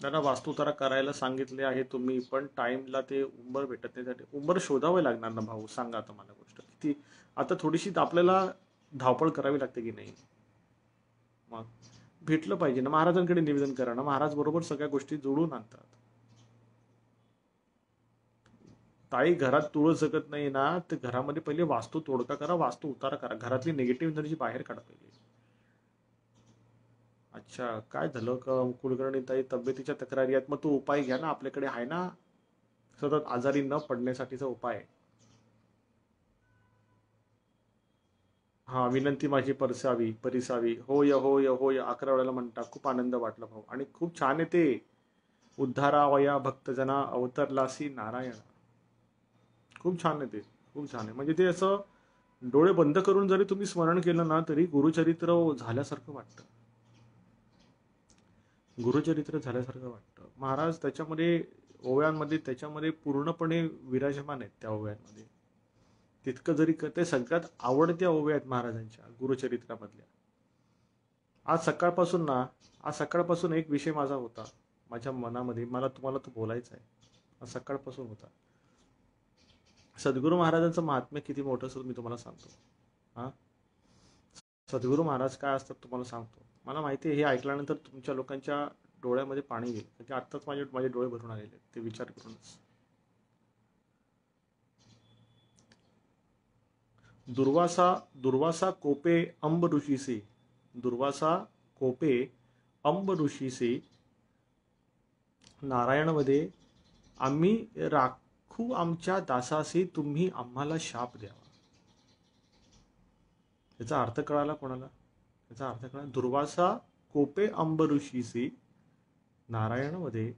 दादा वास्तुतारा करायला सांगितले आहे तुम्ही, पण टाइमला ते उंबर भेटत नाही. उंबर शोधावे लागणार ना भाऊ. सांगा आता मला गोष्ट किती. आता थोडीशी आपल्याला धावपळ करावी लागते की नाही. मग भेटलं पाहिजे ना. महाराजांकडे निवेदन करा ना. महाराज बरोबर सगळ्या गोष्टी जोडून आणतात. ताई घरात तुळस जगत नाही ना, तर घरामध्ये पहिले वास्तू तोडका करा, वास्तू उतारा करा. घरातली निगेटिव्ह एनर्जी बाहेर काढा पहिले. अच्छा, काय झालं का कुलकर्णी ताई, तब्येतीच्या तक्रारी आहेत. मग तो उपाय घ्या ना, आपल्याकडे आहे ना. सतत आजारी न पडण्यासाठीचा उपाय. हा, विनंती माझी परिसावी. होय 11 वेळेला म्हणता. खूप आनंद वाटला भाऊ. आणि खूप छान आहे ते. उद्धारावया भक्तजना अवतरलासी नारायण. खूप छान आहे ते. खूप छान आहे. म्हणजे ते असं डोळे बंद करून जरी तुम्ही स्मरण केलं ना, तरी गुरुचरित्र झाल्यासारखं वाटतं. गुरुचरित्र झाल्यासारखं वाटतं. महाराज त्याच्यामध्ये ओव्यांमध्ये त्याच्यामध्ये पूर्णपणे विराजमान आहेत. त्या ओव्यांमध्ये तितकं जरी ते सगळ्यात आवडत्या ओव्या आहेत महाराजांच्या गुरुचरित्रामधल्या. आज सकाळपासून एक विषय माझा होता माझ्या मनामध्ये. मला तुम्हाला तो बोलायचा आहे. आज सकाळपासून होता. सद्गुरू महाराजांचं महात्म्य किती मोठं असतं मी तुम्हाला सांगतो. हा, सद्गुरू महाराज काय असतात तुम्हाला सांगतो. मला माहिती आहे हे ऐकल्यानंतर तुमच्या लोकांच्या डोळ्यामध्ये पाणी येईल, की आत्ताच माझे डोळे भरून आलेले ते विचार करूनच. दुर्वासा दुर्वासा कोपे अंब ऋषीसे, दुर्वासा कोपे अंब ऋषीसे नारायणमध्ये, आम्ही राखू आमच्या दासासी, तुम्ही आम्हाला शाप द्यावा. याचा अर्थ कळाला कोणाला? याचा अर्थ कळाला. दुर्वासा कोपे अंब ऋषीसी नारायणमध्ये,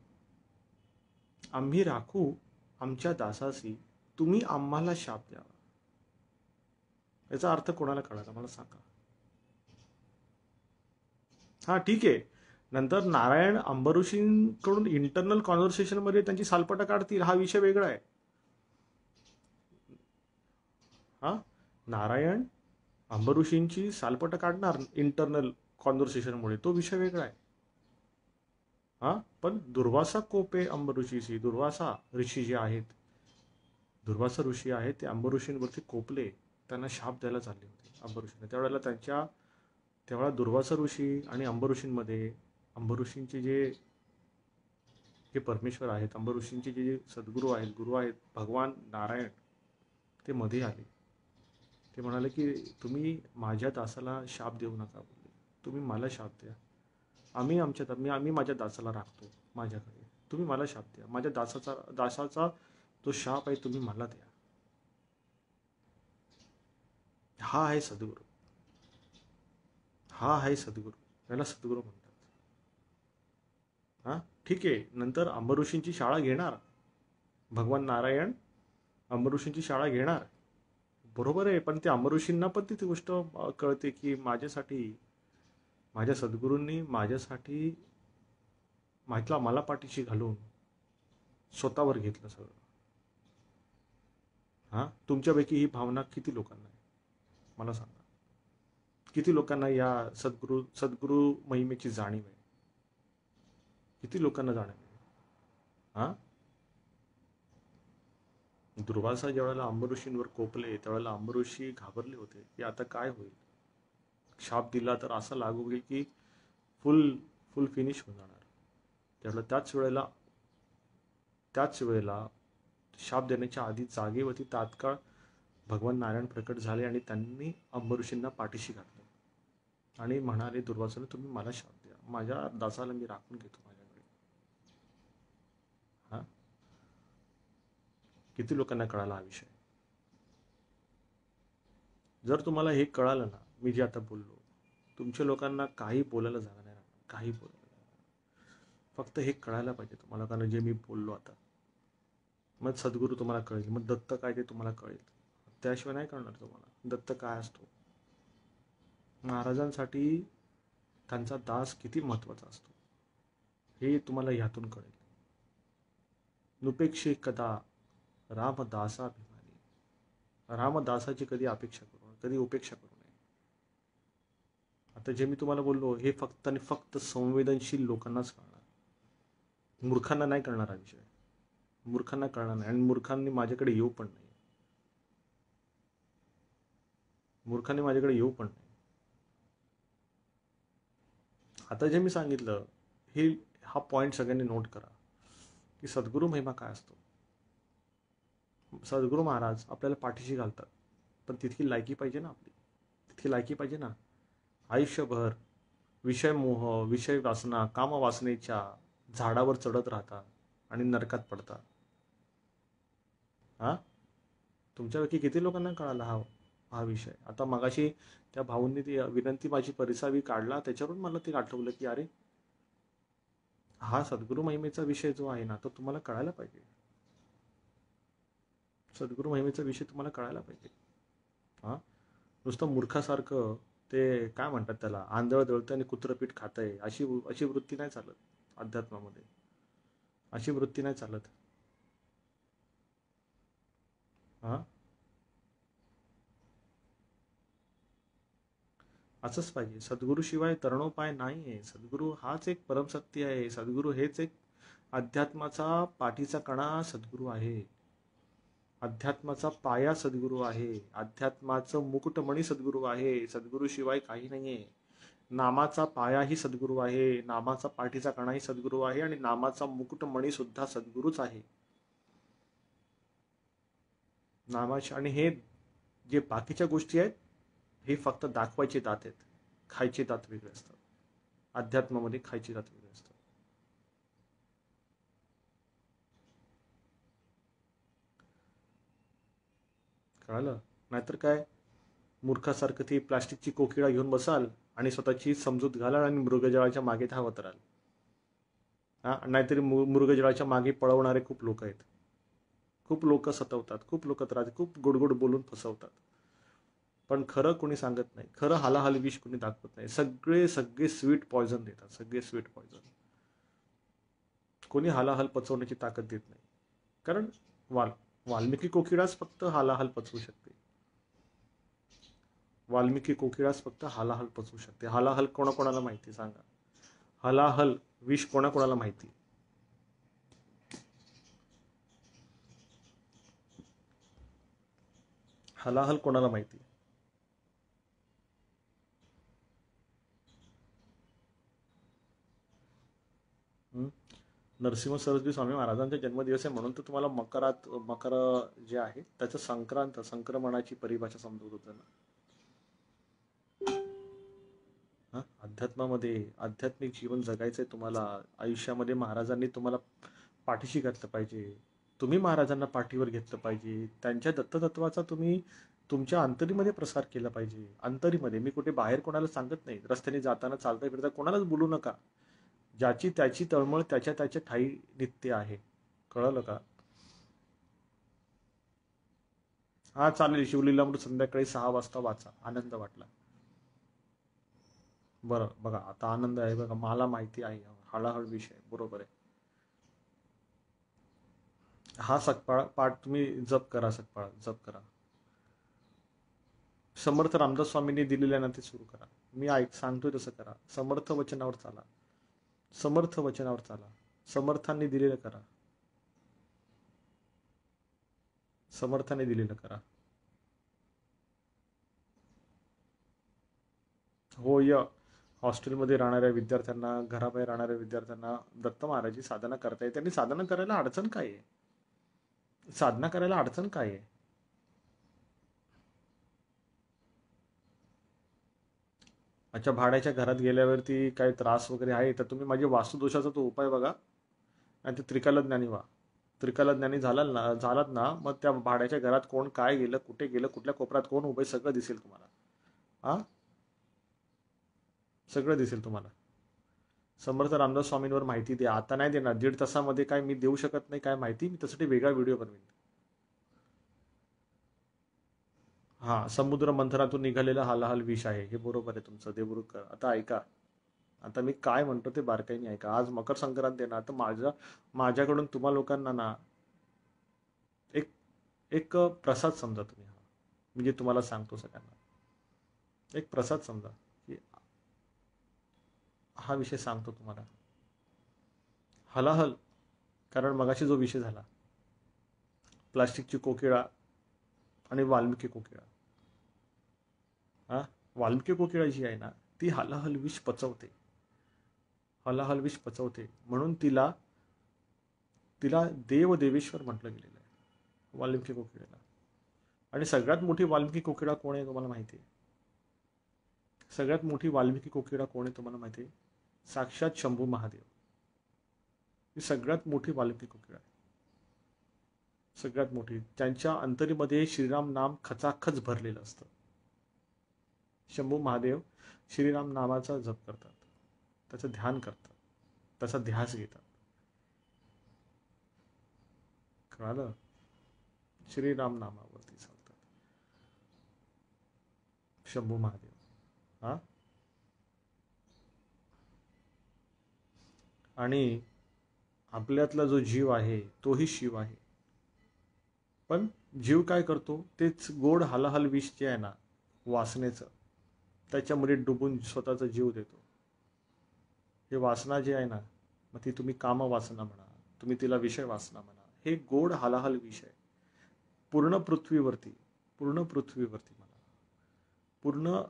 आम्ही राखू आमच्या दासासी, तुम्ही आम्हाला शाप द्यावा. याचा अर्थ कोणाला कळाला मला सांगा. हा ठीक आहे, नंतर नारायण अंबऋषींकडून इंटरनल कॉन्व्हर्सेशन मध्ये त्यांची सालपटा काढतील, हा विषय वेगळा आहे. हा, नारायण अंबऋषींची सालपटा काढणार इंटरनल कॉन्व्हर्सेशनमुळे, तो विषय वेगळा आहे. हा, पण दुर्वासा कोपे अंबऋषीशी, दुर्वासा ऋषी जे आहेत, दुर्वासा ऋषी आहेत, ते अंबऋषींवरती कोपले, त्यांना शाप द्यायला चालले होते अंबऋषींना. त्यावेळेला त्यावेळेला दुर्वासा ऋषी आणि अंबऋषींमध्ये, अंबऋषींचे जे परमेश्वर आहेत, अंबऋषींचे जे सद्गुरू आहेत, गुरु आहेत भगवान नारायण, ते मध्ये आले. ते म्हणाले की तुम्ही माझ्या दासाला शाप देऊ नका, बोलले, तुम्ही मला शाप द्या. आम्ही माझ्या दासाला राखतो माझ्याकडे, तुम्ही मला शाप द्या. माझ्या दासाचा जो शाप आहे तुम्ही मला द्या. हा आहे सद्गुरू, हा आहे सद्गुरू, याला सद्गुरू म्हणतात. हा ठीक आहे, नंतर अंबऋषींची शाळा घेणार भगवान नारायण, अंबऋषींची शाळा घेणार, बरोबर आहे. पण ते अंबऋषींना पण ती गोष्ट कळते की माझ्यासाठी माझ्या सद्गुरूंनी माझ्यासाठी मला पाठीशी घालून स्वतःवर घेतलं सगळं. हा, तुमच्यापैकी ही भावना किती लोकांना आहे मला सांगा. किती लोकांना या सद्गुरू महिमेची जाणीव आहे? किती लोकांना जाणीव आहे? हा, दुर्वासा ज्यावेळेला अंबऋषींवर कोपले, त्यावेळेला अंबऋषी घाबरले होते की आता काय होईल. शाप दिला तर असं लागू होईल की फुल फिनिश होऊन जाणार. त्यावेळेला त्याच वेळेला शाप देण्याच्या आधी जागेवरती तात्काळ भगवान नारायण प्रकट झाले आणि त्यांनी अंबऋषींना पाठीशी घातलं आणि म्हणाले, दुर्वासाने तुम्ही मला शाप द्या, माझ्या दासाला मी राखून घेतो माझ्याकडे. हा, किती लोकांना कळाला हा विषय? जर तुम्हाला हे कळालं ना, मी जे आता बोललो, तुमच्या लोकांना काही बोलायला जागा नाही राहणार, काही बोलायला. फक्त हे कळायला पाहिजे तुम्हाला, कारण जे मी बोललो आता, मग सद्गुरू तुम्हाला कळेल, मग दत्त काय ते तुम्हाला कळेल. त्याशिवाय नाही कळणार तुम्हाला दत्त काय असतो. महाराजांसाठी त्यांचा दास किती महत्वाचा असतो हे तुम्हाला ह्यातून कळेल. नुपेक्षे कदा रामदासाभिमानी, रामदासाची कधी अपेक्षा करू नये, कधी उपेक्षा करू नये. आता जे मी तुम्हाला बोललो हे फक्त आणि फक्त संवेदनशील लोकांनाच कळणार, मूर्खांना नाही कळणार हा विषय, मूर्खांना कळणार नाही. आणि मूर्खांनी माझ्याकडे येऊ पण नाही, मूर्खांनी माझ्याकडे येऊ पण नाही. आता जे मी सांगितलं हा पॉइंट सगळ्यांनी नोट करा की सद्गुरू महिमा काय असतो. सद्गुरू महाराज आपल्याला पाठीशी घालतात, पण तितकी लायकी पाहिजे ना, आपली तितकी लायकी पाहिजे ना. आयुष्यभर विषय मोह, विषय वासना, कामवासनेच्या झाडावर चढत राहतात आणि नरकात पडतात. हा, तुमच्यापैकी किती लोकांना कळाला हा विषय? आता मगाशी त्या भाऊंनी ती विनंती माझी परिसावी काढला, त्याच्यावरून मला ते आठवलं की अरे, हा सद्गुरू महिमेचा विषय जो आहे ना, तो तुम्हाला कळायला पाहिजे. सद्गुरू महिमेचा विषय तुम्हाला कळायला पाहिजे. हा, नुसतं मूर्खासारखं ते काय म्हणतात त्याला, आंधळ दळतं आणि कुत्रपीठ खातंय, अशी वृत्ती नाही चालत अध्यात्मामध्ये, अशी वृत्ती नाही चालत. हा, असंच पाहिजे. सद्गुरू शिवाय तरणोपाय नाही आहे. सद्गुरू हाच एक परमसत्य आहे. सद्गुरू हेच एक अध्यात्माचा पाठीचा कणा सद्गुरू आहे. अध्यात्माचा पाया सद्गुरू आहे. अध्यात्माचं मुकुटमणी सद्गुरू आहे. सद्गुरू शिवाय काही नाहीये. नामाचा पायाही सद्गुरू आहे, नामाचा पाठीचा कणाही सद्गुरू आहे आणि नामाचा मुकुटमणी सुद्धा सद्गुरूच आहे. नामाच्या आणि हे जे बाकीच्या गोष्टी आहेत हे फक्त दाखवायचे दात आहेत. खायचे दात वेगळे असतात. अध्यात्मामध्ये खायचे दात वेगळे असतात. कळालं? नाहीतर काय मूर्खासारखं ती प्लास्टिकची कोकिळा घेऊन बसाल आणि स्वतःची समजूत घालाल आणि मृगजळाच्या मागे धावत राहाल. हा, नाहीतरी मृगजळाच्या मागे पळवणारे खूप लोक आहेत. खूप लोक सतवतात, खूप लोक त्रास, खूप गोडगोड बोलून फसवतात. पण खरं कोणी सांगत नाही. खरं हालाहाल विष कोणी दाखवत नाही. सगळे सगळे स्वीट पॉयझन देतात. सगळे स्वीट पॉयझन. कोणी हालाहाल पचवण्याची ताकद देत नाही. कारण वाल्मिकी कोकिळाच फक्त हालाहाल पचवू शकते. वाल्मिकी कोकिळाच फक्त हालाहाल पचवू शकते. हालाहाल कोणाकोणाला माहिती सांगा? हलाहल विष कोणाकोणाला माहिती? हलाहल कोणाला माहिती? नरसिंह सरस्वती स्वामी महाराजांचा जन्मदिवस आहे म्हणून तर तुम्हाला मकर जे आहे त्याचं संक्रमणाची परिभाषा समजवत होतं ना. अध्यात्मामध्ये आध्यात्मिक जीवन जगायचंय तुम्हाला. आयुष्यामध्ये महाराजांनी तुम्हाला पाठीशी घातलं पाहिजे. तुम्ही महाराजांना पाठीवर घेतलं पाहिजे. त्यांच्या दत्ततत्वाचा तुम्ही तुमच्या अंतरीमध्ये प्रसार केला पाहिजे. अंतरीमध्ये, मी कुठे बाहेर कोणाला सांगत नाही. रस्त्याने जाताना, चालता फिरता कोणालाच बोलू नका. ज्याची त्याची तळमळ त्याच्या त्याच्या ठाई नित्य आहे. कळलं का? हा चालेल. शिवलीलामृत संध्याकाळी 6 वाजता वाचा. आनंद वाटला. बरं बघा, आता आनंद आहे बघा. मला माहिती आहे हळूहळू विषय बरोबर आहे. हा सकपाळ पाठ तुम्ही जप करा. सकपाळ जप करा. समर्थ रामदास स्वामींनी दिलेल्या ना ते सुरू करा. मी सांगतोय तसं करा. समर्थ वचनावर चाला. समर्थ वचनावर चाला. समर्थांनी दिलेलं करा. समर्थाने दिलेलं करा. हो, हॉस्टेलमध्ये राहणाऱ्या विद्यार्थ्यांना, घराबाहेर राहणाऱ्या विद्यार्थ्यांना दत्त महाराजांची साधना करता येते. त्यांनी साधना करायला अडचण काय आहे? साधना करायला अडचण काय आहे? अच्छा, भाड्याच्या घरात गेल्यावरती काय त्रास वगैरे आहे तर तुम्ही माझे वास्तुदोषाचा तो उपाय बघा आणि ते त्रिकाल ज्ञानी व्हा. त्रिकाल ज्ञानी झालात ना, मग त्या भाड्याच्या घरात कोण काय गेलं, कुठे गेलं, कुठल्या कोपऱ्यात कोण उभे, सगळं दिसेल तुम्हाला. हा, सगळं दिसेल तुम्हाला. समर्थ रामदास स्वामींवर माहिती द्या. आता नाही देणार. 1.5 तासामध्ये काय मी देऊ शकत नाही काय माहिती. मी त्यासाठी वेगळा व्हिडिओ बनवेन. हा, समुद्र मंथनातून निघालेला हालाहाल विष आहे. हे बरोबर आहे तुमचं देवरुख. आता ऐका. आता मी काय म्हणतो ते बारकाईने ऐका. आज मकर संक्रांत आहे ना, तर माझ्याकडून तुम्हा लोकांना ना एक एक प्रसाद समजा तुम्ही. हा म्हणजे तुम्हाला सांगतो सगळ्यांना एक प्रसाद समजा की हा विषय सांगतो तुम्हाला. हलाहल, कारण मगाशी जो विषय झाला प्लास्टिकची कोकिळा आणि वाल्मिकी कोकिळा. हा, वाल्मिकी कोकिळा जी आहे ना, ती हलाहल विष पचवते. हलाहल विष पचवते म्हणून तिला तिला देव देवेश्वर म्हटलं गेलेलं आहे वाल्मिकी कोकिळेला. आणि सगळ्यात मोठी वाल्मिकी कोकिळा कोण आहे तुम्हाला माहिती आहे? सगळ्यात मोठी वाल्मिकी कोकिळा कोण आहे तुम्हाला माहिती आहे? साक्षात शंभू महादेव. ही सगळ्यात मोठी वाल्मिकी कोकिळा आहे. सगळ्यात मोठी. त्यांच्या अंतरीमध्ये श्रीराम नाम खचाखच भरलेलं असतं. शंभू महादेव श्रीराम नामाचा जप करतात. त्याचं ध्यान करतात. त्याचा ध्यास घेतात. कळालं? श्रीराम नामावरती चालतात शंभू महादेव. हा, आणि आपल्यातला जो जीव आहे तोही शिव आहे. पण जीव काय करतो? तेच गोड हलाहल विष जे आहे ना वासनेचं, त्याच्यामध्ये डुबून स्वतःचा जीव देतो. हे वासना जे आहे ना, मग ती तुम्ही काम वासना म्हणा, तुम्ही तिला विषय वासना म्हणा, हे गोड हलाहल विष आहे. पूर्ण पृथ्वीवरती म्हणा, पूर्ण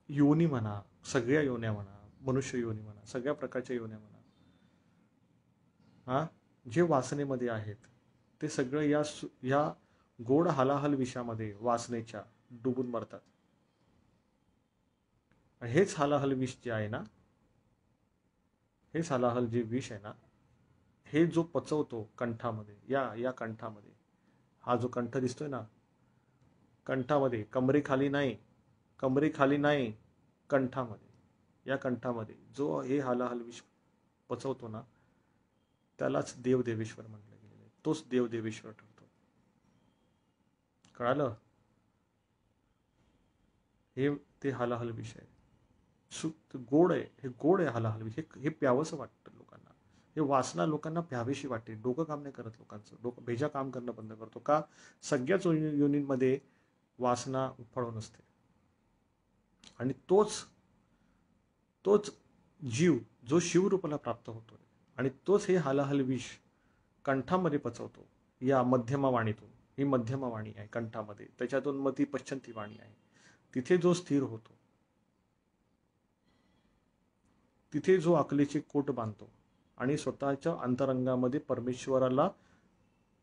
योनी म्हणा, सगळ्या योन्या म्हणा, मनुष्य योनी म्हणा, सगळ्या प्रकारच्या योन्या म्हणा, हा, जे वासनेमध्ये आहेत ते सगळं या गोड हलाहल विषामध्ये वासनेच्या डुबून मरतात. हेच हलाहल विष जे आहे ना, हेच हलाहल जे विष आहे ना, हे जो पचवतो कंठामध्ये, या कंठामध्ये, हा जो कंठ दिसतोय ना, कंठामध्ये, कमरेखाली नाही, कमरेखाली नाही, कंठामध्ये, या कंठामध्ये जो हे हलाहल विष पचवतो ना, त्यालाच देवदेवेश्वर म्हटलं गेलेलं आहे. तोच देवदेवेश्वर ठरतो. कळालं? हे ते हलाहल विष आहे. गोड आहे, हे गोड आहे हलाहल विष. हे प्यावंसं वाटतं लोकांना. हे वासना लोकांना प्यावीशी वाटते. डोकं काम नाही करत लोकांचं. डोकं भेजा काम करणं बंद करतो. का? सगळ्याच योनींमध्ये वासना उफाळून असते. आणि तोच जीव जो शिवरूपाला प्राप्त होतोय आणि तोच हे हलाहल विष कंठामध्ये पचवतो या मध्यमा वाणीतून. ही मध्यमा वाणी आहे कंठामध्ये, त्याच्यातून मग ती पश्चंती वाणी आहे. तिथे जो स्थिर होतो, तिथे जो अकलेचे कोट बांधतो आणि स्वतःच्या अंतरंगामध्ये परमेश्वराला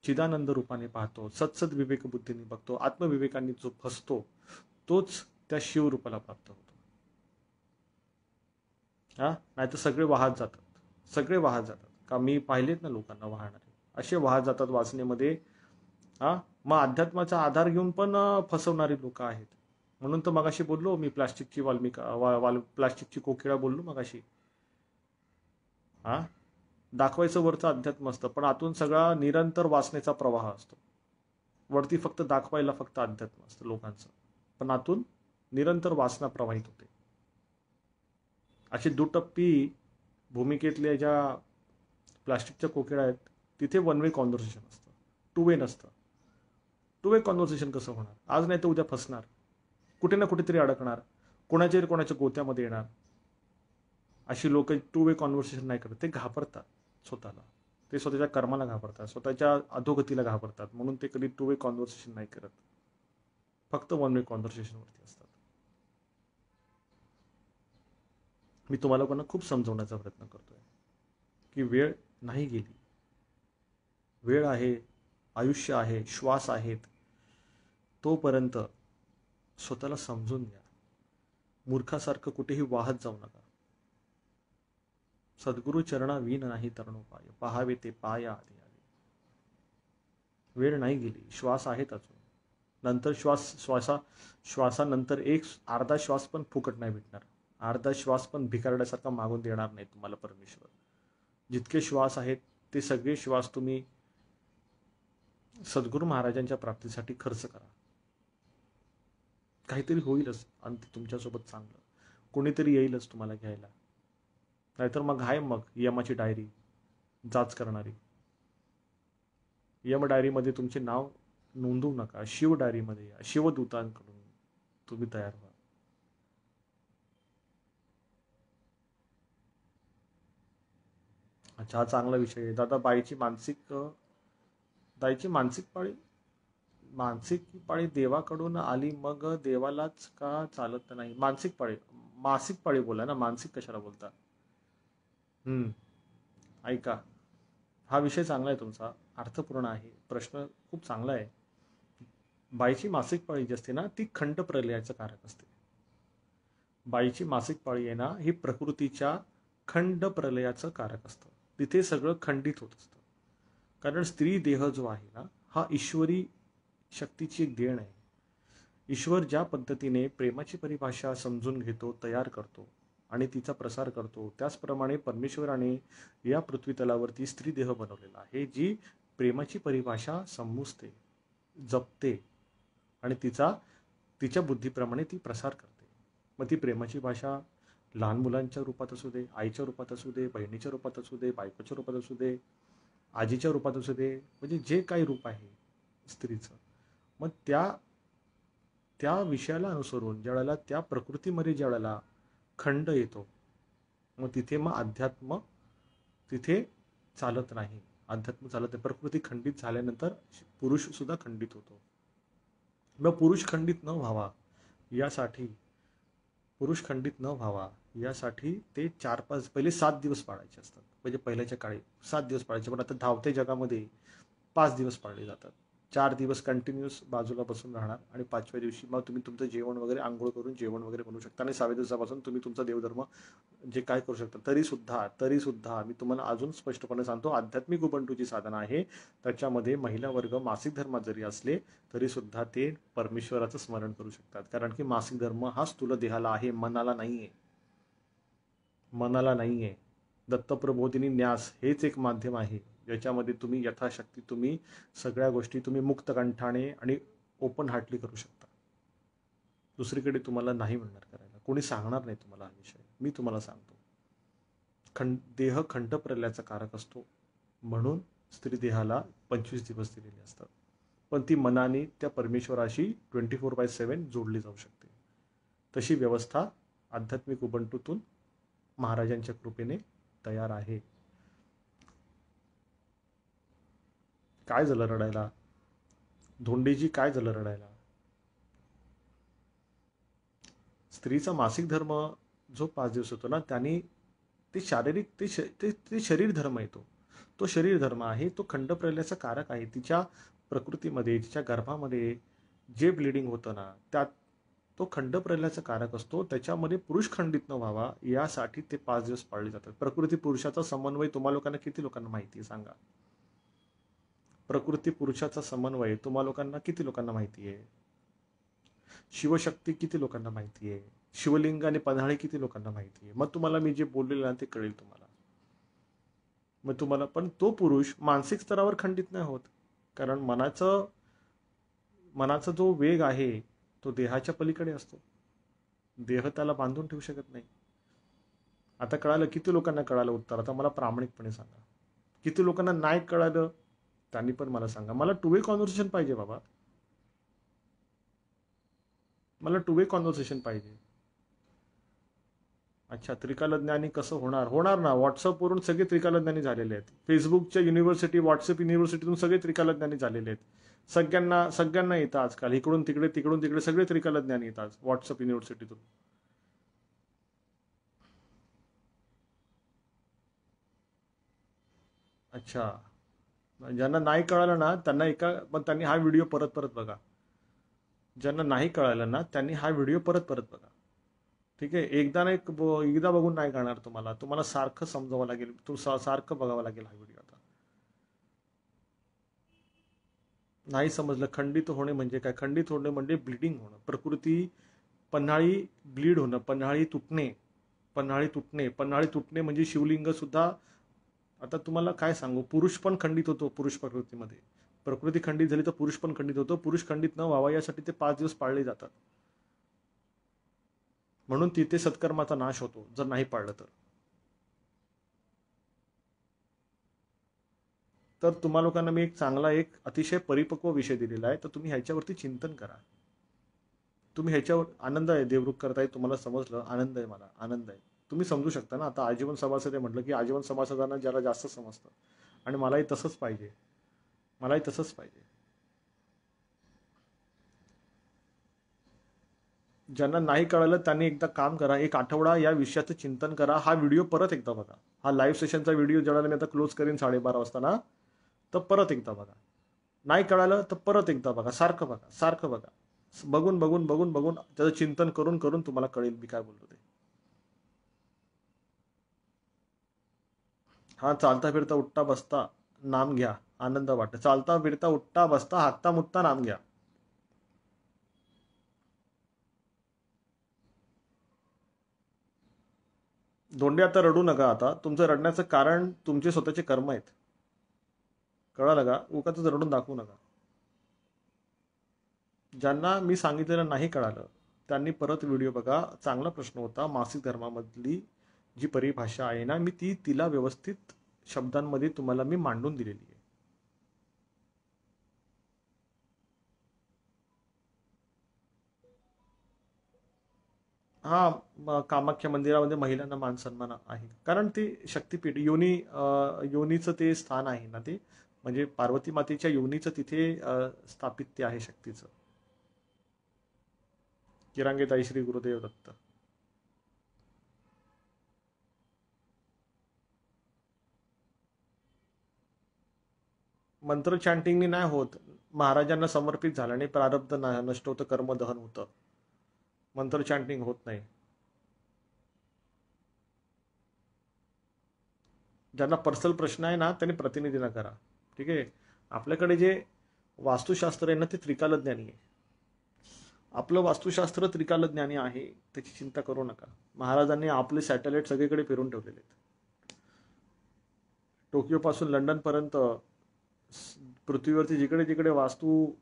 चिदानंद रूपाने पाहतो, सत्सद विवेक बुद्धीने बघतो, आत्मविवेकाने जो फसतो, तोच त्या शिवरूपाला प्राप्त होतो. हा, नाही तर सगळे वाहत जातात. सगळे वाहत जातात. का मी पाहिलेत ना लोकांना वाहणारे, असे वाहत जातात वासनेमध्ये. हा, मग अध्यात्माचा आधार घेऊन पण फसवणारी लोक आहेत. म्हणून तर मगाशी बोललो मी, प्लास्टिकची प्लास्टिकची कोकिळा बोललो मगाशी. हा, दाखवायचं वरचं अध्यात्म असतं, पण आतून सगळा निरंतर वासनेचा प्रवाह असतो. वरती फक्त दाखवायला फक्त अध्यात्म असतं लोकांचं, पण आतून निरंतर वासना प्रवाहित होते. अशी दुटप्पी भूमिकेतल्या ज्या प्लास्टिकच्या कोकिळा आहेत, तिथे वन वे कॉन्व्हर्सेशन असतं, टू वे नसतं. टू वे कॉन्व्हर्सेशन कसं होणार? आज नाही तर उद्या फसणार, कुठे ना कुठेतरी अडकणार, कोणाच्या गोत्यामध्ये येणार. अशी लोक टू वे कॉन्व्हर्सेशन नाही करत. ते घाबरतात स्वतःला, ते स्वतःच्या कर्माला घाबरतात, स्वतःच्या अधोगतीला घाबरतात. म्हणून ते कधी टू वे कॉन्व्हर्सेशन नाही करत, फक्त वन वे कॉन्व्हर्सेशनवरती असतात. मी तुम्हाला लोकांना खूप समजवण्याचा प्रयत्न करतोय की वेळ नाही गेली, वेळ आहे, आयुष्य आहे, श्वास आहेत, तोपर्यंत स्वतःला समजून घ्या. मूर्खासारखं कुठेही वाहत जाऊ नका. सद्गुरु चरणा विन नाही तरणोपाय, पहावे ते पाय आधी आले. वेळ नाही गेली, श्वास आहेत अजून. नंतर श्वासानंतर एक अर्धा श्वास पण फुकट नाही भेटणार. अर्धा श्वास पण भिकारड्यासारखा मागून देणार नाही तुम्हाला परमेश्वर. जितके श्वास आहेत ते सगळे श्वास तुम्ही सद्गुरू महाराजांच्या प्राप्तीसाठी खर्च करा. काहीतरी होईलच अंत तुमच्यासोबत चांगलं, कोणीतरी येईलच तुम्हाला घ्यायला. नाहीतर मग आहे मग यमाची डायरी जाच करणारी. यम डायरीमध्ये तुमचे नाव नोंदवू नका. शिव डायरीमध्ये या, शिवदूतांकडून तुम्ही तयार व्हा. अच्छा, हा चांगला विषय आहे दादा. दाईची मानसिक पाळी देवाकडून आली, मग देवालाच का चालत नाही? मानसिक पाळी बोला ना, मानसिक कशाला बोलता? ऐका, हा विषय चांगला आहे तुमचा, अर्थपूर्ण आहे. प्रश्न खूप चांगला आहे. बाईची मासिक पाळी जी असते ना, ती खंड प्रलयाचं कारक असते. बाईची मासिक पाळी आहे ना, ही प्रकृतीच्या खंड प्रलयाचं कारक असतं. तिथे सगळं खंडित होत असतं. कारण स्त्री देह जो आहे ना, हा ईश्वरी शक्तीची एक देण आहे. ईश्वर ज्या पद्धतीने प्रेमाची परिभाषा समजून घेतो, तयार करतो आणि तिचा प्रसार करतो, त्याचप्रमाणे परमेश्वराने या पृथ्वी तलावरती स्त्री देह बनवलेला आहे, जी प्रेमाची परिभाषा समजते, जपते आणि तिच्या बुद्धीप्रमाणे ती प्रसार करते. मग ती प्रेमाची भाषा लहान मुलांच्या रूपात असू दे, आईच्या रूपात असू दे, बहिणीच्या रूपात असू दे, बायकोच्या रूपात असू दे, आजीच्या रूपात असू दे, म्हणजे जे काही रूप आहे स्त्रीचं, मग त्या विषयाला अनुसरून ज्यावेळेला त्या प्रकृतीमध्ये ज्यावेळेला खंड येतो, मग अध्यात्म तिथे चालत नाही. अध्यात्म चालत नाही. प्रकृती खंडित झाल्यानंतर पुरुष सुद्धा खंडित होतो. मग पुरुष खंडित न व्हावा यासाठी पुरुष खंडित न व्हावा यासाठी ते 4-5 पहिले 7 दिवस पाळायचे असतात. म्हणजे पहिल्याच्या काळी 7 दिवस पाळायचे, पण आता धावत्या जगामध्ये 5 दिवस पाळले जातात. 4 दिवस कंटिन्यूअस बाजूला बसून राहणार आणि 5व्या दिवशी मग तुम्ही तुमचं जेवण वगैरे अंघोळ करून जेवण वगैरे बनवू शकता आणि 6व्या दिवसापासून तुम्ही तुमचा देवधर्म जे काय करू शकता. तरी सुद्धा मी तुम्हाला अजून स्पष्टपणे सांगतो, आध्यात्मिक उबंटूची साधना आहे. त्याच्यामध्ये महिला वर्ग मासिक धर्मात जरी असले तरी सुद्धा ते परमेश्वराचं स्मरण करू शकतात. कारण की मासिक धर्म हा स्थूल देहाला आहे, मनाला नाहीये. मनाला नाहीये. दत्तप्रबोधिनी न्यास हेच एक माध्यम आहे ज्याच्यामध्ये तुम्ही यथाशक्ती तुम्ही सगळ्या गोष्टी तुम्ही मुक्त कंठाने आणि ओपन हार्टली करू शकता. दुसरीकडे तुम्हाला नाही म्हणणार करायला, कोणी सांगणार नाही तुम्हाला हा विषय. मी तुम्हाला सांगतो, देह खंडप्रलयाचा कारक असतो, म्हणून स्त्री देहाला 25 दिवस दिलेले असतात. पण ती मनाने त्या परमेश्वराशी 24/7 जोडली जाऊ शकते. तशी व्यवस्था आध्यात्मिक उबंटूतून महाराजांच्या कृपेने तयार आहे. काय झालं रडायला? धोंडेजी काय झालं रडायला? स्त्रीचा मासिक धर्म जो 5 दिवस होतो ना, त्यांनी ते शारीरिक ते शरीर धर्म येतो. तो शरीर धर्म आहे, तो खंडप्रलयाचा कारक आहे. तिच्या प्रकृतीमध्ये तिच्या गर्भामध्ये जे ब्लिडिंग होतं ना, त्यात तो खंडप्रलयाचा कारक असतो. त्याच्यामध्ये पुरुष खंडित न व्हावा यासाठी ते 5 दिवस पाळले जातात. प्रकृती पुरुषाचा समन्वय तुम्हा लोकांना किती लोकांना माहिती आहे सांगा? प्रकृती पुरुषाचा समन्वय तुम्हा लोकांना किती लोकांना माहिती आहे? शिवशक्ती किती लोकांना माहिती आहे? शिवलिंग आणि पन्हाळे किती लोकांना माहिती आहे? मग तुम्हाला मी जे बोललेलं ना ते कळेल तुम्हाला. मग तुम्हाला पण तो पुरुष मानसिक स्तरावर खंडित नाही होत, कारण मनाचा जो वेग आहे तो देहाच्या पलीकडे असतो. देह त्याला बांधून ठेवू शकत नाही. आता कळालं? किती लोकांना कळालं उत्तर? आता मला प्रामाणिकपणे सांगा. किती लोकांना नाही कळालं त्यांनी पण मला सांगा. मला टू वे कॉन्व्हर्सेशन पाहिजे बाबा. मला टू वे कॉन्व्हर्सेशन पाहिजे. अच्छा, त्रिकालज्ञानी कसं होणार? होणार ना. व्हॉट्सअपवरून सगळे त्रिकालज्ञानी झालेले आहेत. फेसबुकच्या युनिव्हर्सिटी, व्हॉट्सअप युनिव्हर्सिटीतून सगळे त्रिकालज्ञानी झालेले आहेत. सगळ्यांना येतं आजकाल. इकडून तिकडे सगळे त्रिकालज्ञानी येतात व्हॉट्सअप युनिव्हर्सिटीतून. अच्छा, ज्यांना नाही कळालं ना त्यांनी हा व्हिडिओ परत परत बघा. ज्यांना नाही कळालं ना त्यांनी हा व्हिडिओ परत परत बघा. ठीक आहे? एकदा बघून नाही कळणार तुम्हाला. तुम्हाला सारखं समजावं लागेल. सारखं बघावं लागेल हा व्हिडिओ. आता नाही समजलं. खंडित होणे म्हणजे काय? खंडित होणे म्हणजे ब्लिडिंग होणं. प्रकृती पन्हाळी ब्लीड होणं, पन्हाळी तुटणे म्हणजे शिवलिंग सुद्धा. आता तुम्हाला काय सांगू, पुरुष पण खंडित होतो. पुरुष प्रकृतीमध्ये प्रकृती खंडित झाली तर पुरुष पण खंडित होतो. पुरुष खंडित न व्हावा यासाठी ते 5 दिवस पाळले जातात. म्हणून तिथे सत्कर्माचा नाश होतो जर नाही पाळलं तर तुम्हा लोकांना मी एक अतिशय परिपक्व विषय दिलेला आहे. तर तुम्ही ह्याच्यावरती चिंतन करा. तुम्ही ह्याच्यावर आनंद आहे देवरूप करताय, तुम्हाला समजलं, आनंद आहे. मला आनंद आहे. तुम्ही समजू शकता ना. आता आजीवन सभासद म्हटलं की आजीवन सभासदांना ज्याला जास्त समजतं, आणि मलाही तसंच पाहिजे. ज्यांना नाही कळालं त्यांनी एकदा काम करा, एक आठवडा या विषयाचं चिंतन करा. हा व्हिडिओ परत एकदा बघा. हा लाईव्ह सेशनचा व्हिडिओ ज्यावेळेला मी आता क्लोज करेन 12:30 वाजता ना, तर परत एकदा बघा. नाही कळालं तर परत एकदा बघा. सारखं बघा. बघून त्याचं चिंतन करून करून तुम्हाला कळेल मी काय बोलतो ते. हा, चालता फिरता उठता बसता नाम घ्या, आनंद वाटत. चालता फिरता उठता बसता हाकता मुत्ता नाम घ्या. धोंडे आता रडू नका. आता तुमचं रडण्याचं कारण तुमचे स्वतःचे कर्म आहेत. कळालं का? उगाचच रडून दाखवू नका. ज्यांना मी सांगितलेलं नाही कळालं त्यांनी परत व्हिडिओ बघा. चांगला प्रश्न होता. मासिक धर्मामधली जी परिभाषा आहे ना, मी तिला व्यवस्थित शब्दांमध्ये तुम्हाला मी मांडून दिलेली आहे. हा, कामाख्या मंदिरामध्ये महिलांना मान सन्मान आहे, कारण ते शक्तीपीठ योनीचं ते स्थान आहे ना. ते म्हणजे पार्वती मातेच्या योनीचं तिथे स्थापित्य आहे शक्तीचं. किरांगेताई श्री गुरुदेव दत्त. मंत्र चॅन्टिंगनी नाही होत. महाराजांना समर्पित झाल्याने प्रारब्ध नष्ट होतं, कर्म दहन होतं. मंत्र चॅन्टिंग होत नाही. ज्यांना पर्सनल प्रश्न आहे ना त्यांनी प्रतिनिधीला करा. ठीक आहे. आपल्याकडे जे वास्तुशास्त्र आहे ना ते त्रिकालज्ञानी आहे. आपलं वास्तुशास्त्र त्रिकालज्ञानी आहे, त्याची चिंता करू नका. महाराजांनी आपले सॅटेलाइट सगळीकडे फिरून ठेवलेले आहेत. टोकियो पासून लंडन पर्यंत पृथ्वीवरती जिकडे जिकडे वास्तू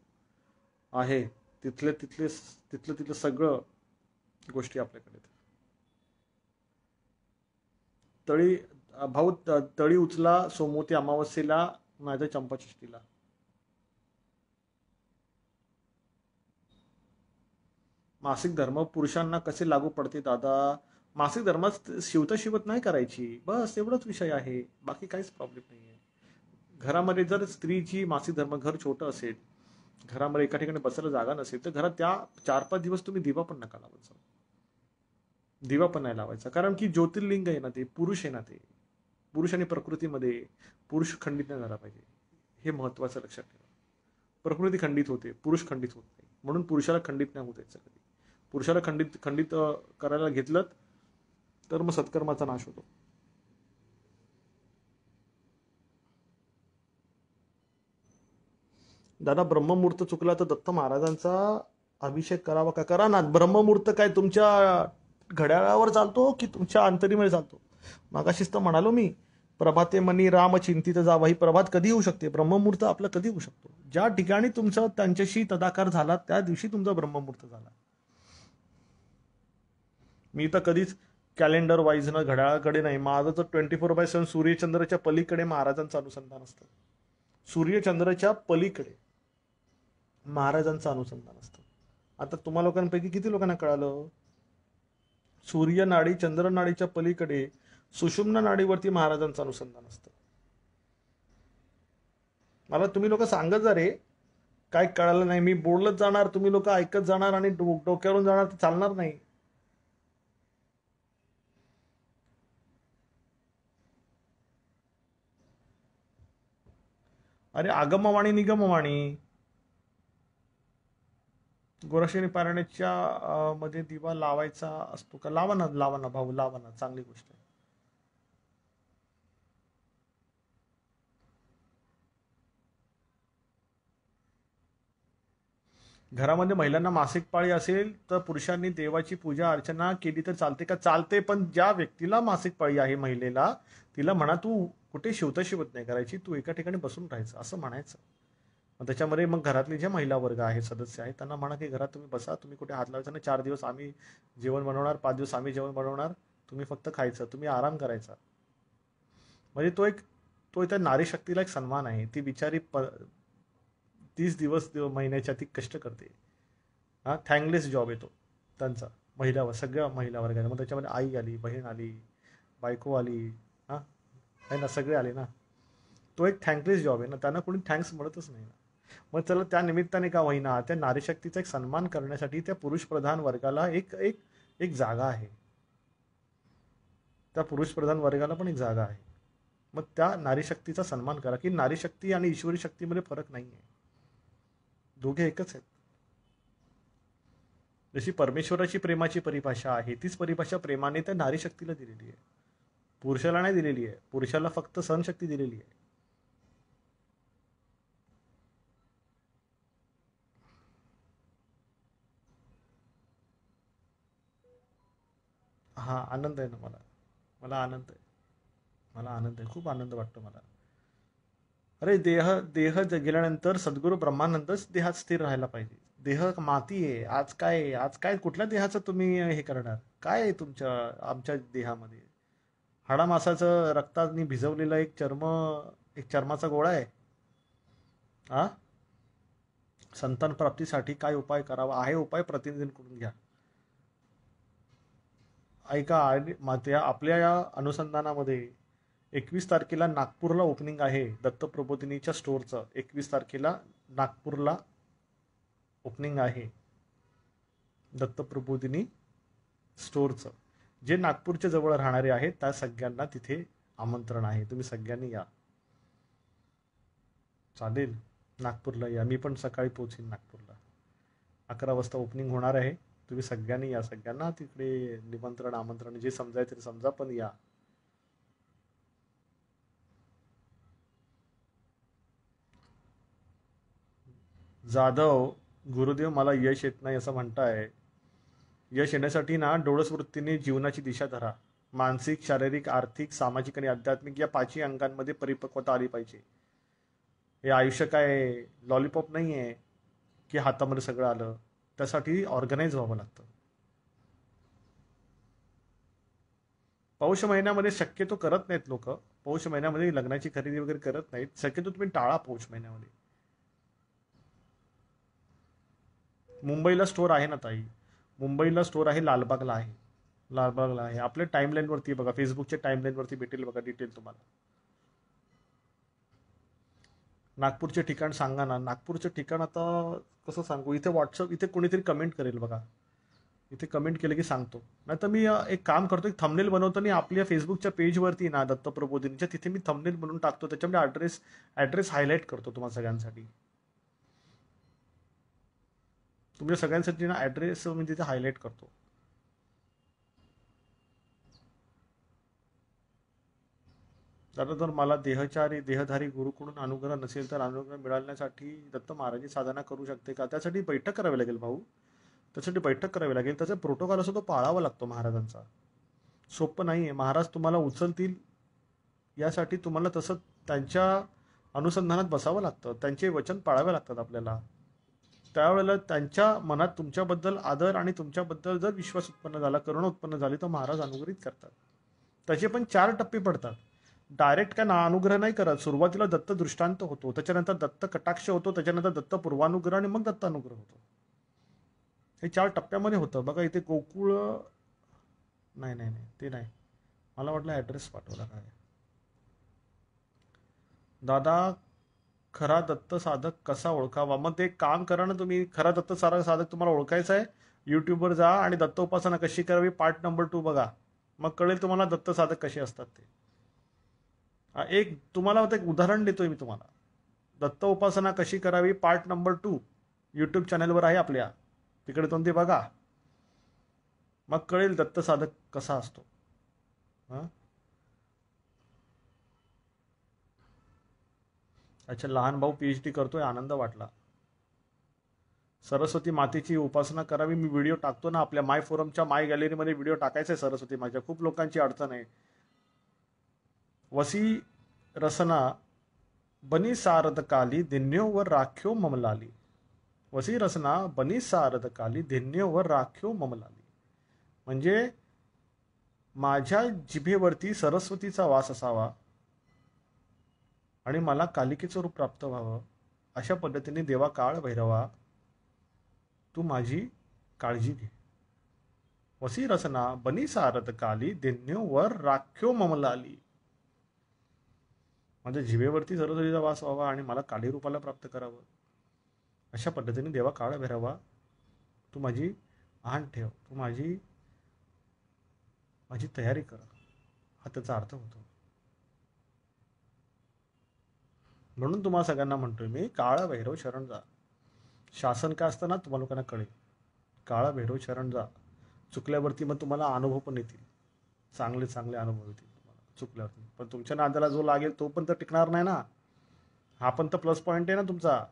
आहे तिथलं सगळं गोष्टी आपल्याकडे. तळी भाऊ तळी उचला सोमवती अमावस्येला माझ्या चंपाषष्ठीला. मासिक धर्म पुरुषांना कसे लागू पडते दादा? मासिक धर्मात शिवता शिवत नाही करायची, बस एवढाच विषय आहे, बाकी काहीच प्रॉब्लेम नाही आहे. घरामध्ये जर स्त्रीची मासिक धर्म, घर छोटं असेल, घरामध्ये एका ठिकाणी बसायला जागा नसेल तर घरात त्या 4-5 दिवस तुम्ही दिवा पण नका लावायचा. दिवा पण नाही लावायचा, कारण की ज्योतिर्लिंग आहे ना ते, पुरुष आहे ना ते. पुरुष आणि प्रकृतीमध्ये पुरुष खंडित नाही झाला पाहिजे, हे महत्वाचं लक्षात ठेवा. प्रकृती खंडित होते, पुरुष खंडित होत नाही, म्हणून पुरुषाला खंडित नाही होत यायचं कधी. पुरुषाला खंडित करायला घेतलं तर मग सत्कर्माचा नाश होतो. दादा ब्रह्ममुहूर्त चुकला तर दत्त महाराजांचा अभिषेक करावा का? करा ना. ब्रह्ममुहूर्त काय तुमच्या घड्याळावर चालतो की तुमच्या अंतरीमध्ये चालतो? मागाशीच तर म्हणालो मी, प्रभाते मनी राम चिंतित जावा. ही प्रभात कधी होऊ शकते? ब्रह्ममुहूर्त आपला कधी होऊ शकतो? ज्या ठिकाणी तुमचा त्यांच्याशी तदाकार झाला त्या दिवशी तुमचा ब्रह्ममुहूर्त झाला. मी तर कधीच कॅलेंडर वाईज ना घड्याळाकडे नाही, माझं तर 24/7 सूर्यचंद्राच्या पलीकडे महाराजांचं अनुसंधान असतं. सूर्यचंद्राच्या पलीकडे महाराजांचं अनुसंधान असतं. आता तुम्हा लोकांपैकी किती लोकांना कळालं? सूर्य नाडी चंद्र नाडीच्या पलीकडे सुषुम्ना नाडीवरती महाराजांचं अनुसंधान असतं. मला तुम्ही लोक सांगत जा रे, काय कळालं नाही. मी बोलत जाणार, तुम्ही लोक ऐकत जाणार आणि डोक्यावरून जाणार, तर चालणार नाही. अरे आगमवाणी निगमवाणी. गोरक्षणी पारायणाच्या मध्ये दिवा लावायचा असतो का? लावा ना भाऊ, लावा ना, चांगली गोष्ट आहे. घरामध्ये महिलांना मासिक पाळी असेल तर पुरुषांनी देवाची पूजा अर्चना केली तर चालते का? चालते, पण ज्या व्यक्तीला मासिक पाळी आहे महिलेला, तिला म्हणा तू कुठे शिवत नाही करायची, तू एका ठिकाणी बसून राहायचं असं म्हणायचं. त्याच्यामध्ये मग घरातले जे महिला वर्ग आहे, सदस्य आहेत, त्यांना म्हणा की घरात तुम्ही बसा, तुम्ही कुठे हात लावायचा नाही. 4 दिवस आम्ही जेवण बनवणार, 5 दिवस आम्ही जेवण बनवणार, तुम्ही फक्त खायचं, तुम्ही आराम करायचा. म्हणजे तो त्या नारी शक्तीला एक सन्मान आहे. ती बिचारी 30 दिवस महिन्याच्या ती कष्ट करते. हा थँकलेस जॉब येतो त्यांचा, सगळ्या महिला वर्गाला. मग त्याच्यामध्ये आई आली, बहीण आली, बायको आली, हा आहे ना, सगळे आले ना. तो एक थँकलेस जॉब आहे ना, त्यांना कोणी थँक्स म्हणतच नाही ना. मग चला त्या निमित्ताने का होईना त्या नारी शक्तीचा एक सन्मान करण्यासाठी त्या पुरुष प्रधान वर्गाला एक जागा आहे. त्या पुरुष प्रधान वर्गाला पण एक जागा आहे. मग त्या नारी शक्तीचा सन्मान करा, की नारी शक्ती आणि ईश्वरी शक्तीमध्ये फरक नाही आहे, दोघे एकच आहेत. जशी परमेश्वराची प्रेमाची परिभाषा आहे, तीच परिभाषा प्रेमाने त्या नारी शक्तीला दिलेली आहे, पुरुषाला नाही दिलेली आहे. पुरुषाला फक्त सहनशक्ती दिलेली आहे. हा आनंद आहे ना मला आनंद आहे, खूप आनंद वाटतो मला. अरे देह गेल्यानंतर सद्गुरू ब्रह्मानंदच देहात स्थिर राहायला पाहिजे. देह माती आहे. आज काय कुठल्या देहाचं तुम्ही हे करणार? काय आहे तुमच्या आमच्या देहामध्ये? हाडामासाचं रक्ताने भिजवलेला एक चर्माचा गोळा आहे. हा संतान प्राप्तीसाठी काय उपाय करावा आहे? उपाय प्रतिनिधींकडून घ्या. ऐका, आपल्या या अनुसंधानामध्ये 21 तारखेला नागपूरला ओपनिंग आहे दत्तप्रबोधिनीच्या स्टोअरचं. 21 तारखेला नागपूरला ओपनिंग आहे दत्तप्रबोधिनी स्टोअरचं. जे नागपूरच्या जवळ राहणारे आहेत त्या सगळ्यांना तिथे आमंत्रण आहे, तुम्ही सगळ्यांनी या. चालेल, नागपूरला या. मी पण सकाळी पोहोचीन नागपूरला. 11 वाजता ओपनिंग होणार आहे. तुम्ही सगळ्यांनी या. सगळ्यांना तिकडे निमंत्रण आमंत्रण जे समजायचं ते समजा, पण या. जाधव, गुरुदेव मला यश येत नाही असं म्हणताय. यश येण्यासाठी ना डोळस वृत्तीने जीवनाची दिशा धरा. मानसिक, शारीरिक, आर्थिक, सामाजिक आणि आध्यात्मिक या 5ही अंगांमध्ये परिपक्वता आली पाहिजे. हे आयुष्य काय लॉलीपॉप नाही आहे की हातामध्ये सगळं आलं. त्यासाठी ऑर्गनाईज व्हावं लागतं. पौष महिन्यामध्ये शक्यतो करत नाहीत लोक. पौष महिन्यामध्ये लग्नाची खरेदी वगैरे करत नाहीत. शक्यतो तुम्ही टाळा पौष महिन्यामध्ये. मुंबईला स्टोर आहे ना ताई. मुंबईला स्टोर आहे, लालबागला आहे. लालबागला आहे. आपल्या टाईमलाईनवरती बघा, फेसबुकच्या टाईमलाईनवरती भेटेल बघा डिटेल तुम्हाला. नागपूरचे ठिकाण सांगा ना. नागपूरचे ठिकाण आता कसं सांगू. इथे व्हॉट्सअप, इथे कोणीतरी कमेंट करेल बघा. इथे कमेंट केलं की सांगतो. नाही तर मी एक काम करतो, एक थंबनेल बनवतो आणि आपल्या फेसबुकच्या पेजवरती ना दत्तप्रबोधिनीच्या तिथे मी थंबनेल बनवून टाकतो. त्याच्यामध्ये ॲड्रेस हायलाईट करतो तुम्हाला सगळ्यांसाठी. तुमच्या सगळ्यांसाठी ना ॲड्रेस मी तिथे हायलाईट करतो. दादा, जर मला देहधारी गुरुकडून अनुग्रह नसेल तर अनुग्रह मिळाल्यासाठी दत्त महाराजी साधना करू शकते का? त्यासाठी बैठक करावी लागेल भाऊ. त्यासाठी बैठक करावी लागेल. त्याचा प्रोटोकॉल असतो तो पाळावा लागतो महाराजांचा. सोपं नाही आहे. महाराज तुम्हाला उचलतील यासाठी तुम्हाला तसं त्यांच्या अनुसंधानात बसावं लागतं. त्यांचे वचन पाळावे लागतात आपल्याला. त्यावेळेला त्यांच्या मनात तुमच्याबद्दल आदर आणि तुमच्याबद्दल जर विश्वास उत्पन्न झाला, करुणा उत्पन्न झाली, तर महाराज अनुग्रहित करतात. त्याचे पण 4 टप्पे पडतात. डायरेक्ट काय ना अनुग्रह नाही करत. सुरुवातीला दत्त दृष्टांत होतो, त्याच्यानंतर दत्त कटाक्ष होतो, त्याच्यानंतर दत्त पूर्वानुग्रह आणि मग दत्त अनुग्रह होतो. हे 4 टप्प्यामध्ये होतं बघा. इथे गोकुळ नाही नाही नाही ते नाही. मला वाटलं ॲड्रेस पाठवला काय. दादा, खरा दत्त साधक कसा ओळखावा? मग ते काम करा ना तुम्ही. खरा दत्त साधक तुम्हाला ओळखायचा आहे, यूट्यूबवर जा आणि दत्त उपासना कशी करावी पार्ट नंबर 2 बघा. मग कळेल तुम्हाला दत्त साधक कसे असतात ते. एक तुम्हाला एक उदाहरण देतोय मी तुम्हाला. दत्त उपासना कशी करावी पार्ट नंबर 2 यूट्यूब चॅनलवर आहे आपल्या. तिकडे तुम्ही ते बघा. मग कळेल दत्त साधक कसा असतो. अच्छा, लहान भाऊ PhD करतोय, आनंद वाटला. सरस्वती मातेची उपासना करावी. मी व्हिडिओ टाकतो ना आपल्या माय फोरमच्या माय गॅलरीमध्ये. व्हिडिओ टाकायचा आहे सरस्वती माझ्या. खूप लोकांची अडचण आहे. वसी रसना बनी सारद काली धिन्योवर राख्यो ममलाली. वसी रसना बनी सारद काली धिन्योवर राख्यो ममलाली. म्हणजे माझ्या जिभेवरती सरस्वतीचा वास असावा आणि मला कालिकेचं रूप प्राप्त व्हावं. अशा पद्धतीने देवा काळ भैरवा तू माझी काळजी घे. वसी रसना बनी सारद काली धिन्योवर राख्यो ममलाली. माझ्या जिभेवरती सरस्वतीचा वास व्हावा आणि मला काली रूपाला प्राप्त करावं. अशा पद्धतीने देवा काळ भैरवा तू माझी आण ठेव. तू माझी तयारी कर. हा त्याचा अर्थ होतो. म्हणून तुम्हाला सगळ्यांना म्हणतोय मी, काळा भैरव शरण जा. शासन काय असतं ना तुम्हाला लोकांना कळेल. काळा भैरव शरण जा. चुकल्यावरती मग तुम्हाला अनुभव पण येतील. चांगले चांगले अनुभव येतील तुम्हाला चुकल्यावरती. पण तुमच्या नादाला जो लागेल तो पण तर टिकणार नाही ना. हा पण तर प्लस पॉईंट आहे ना तुमचा.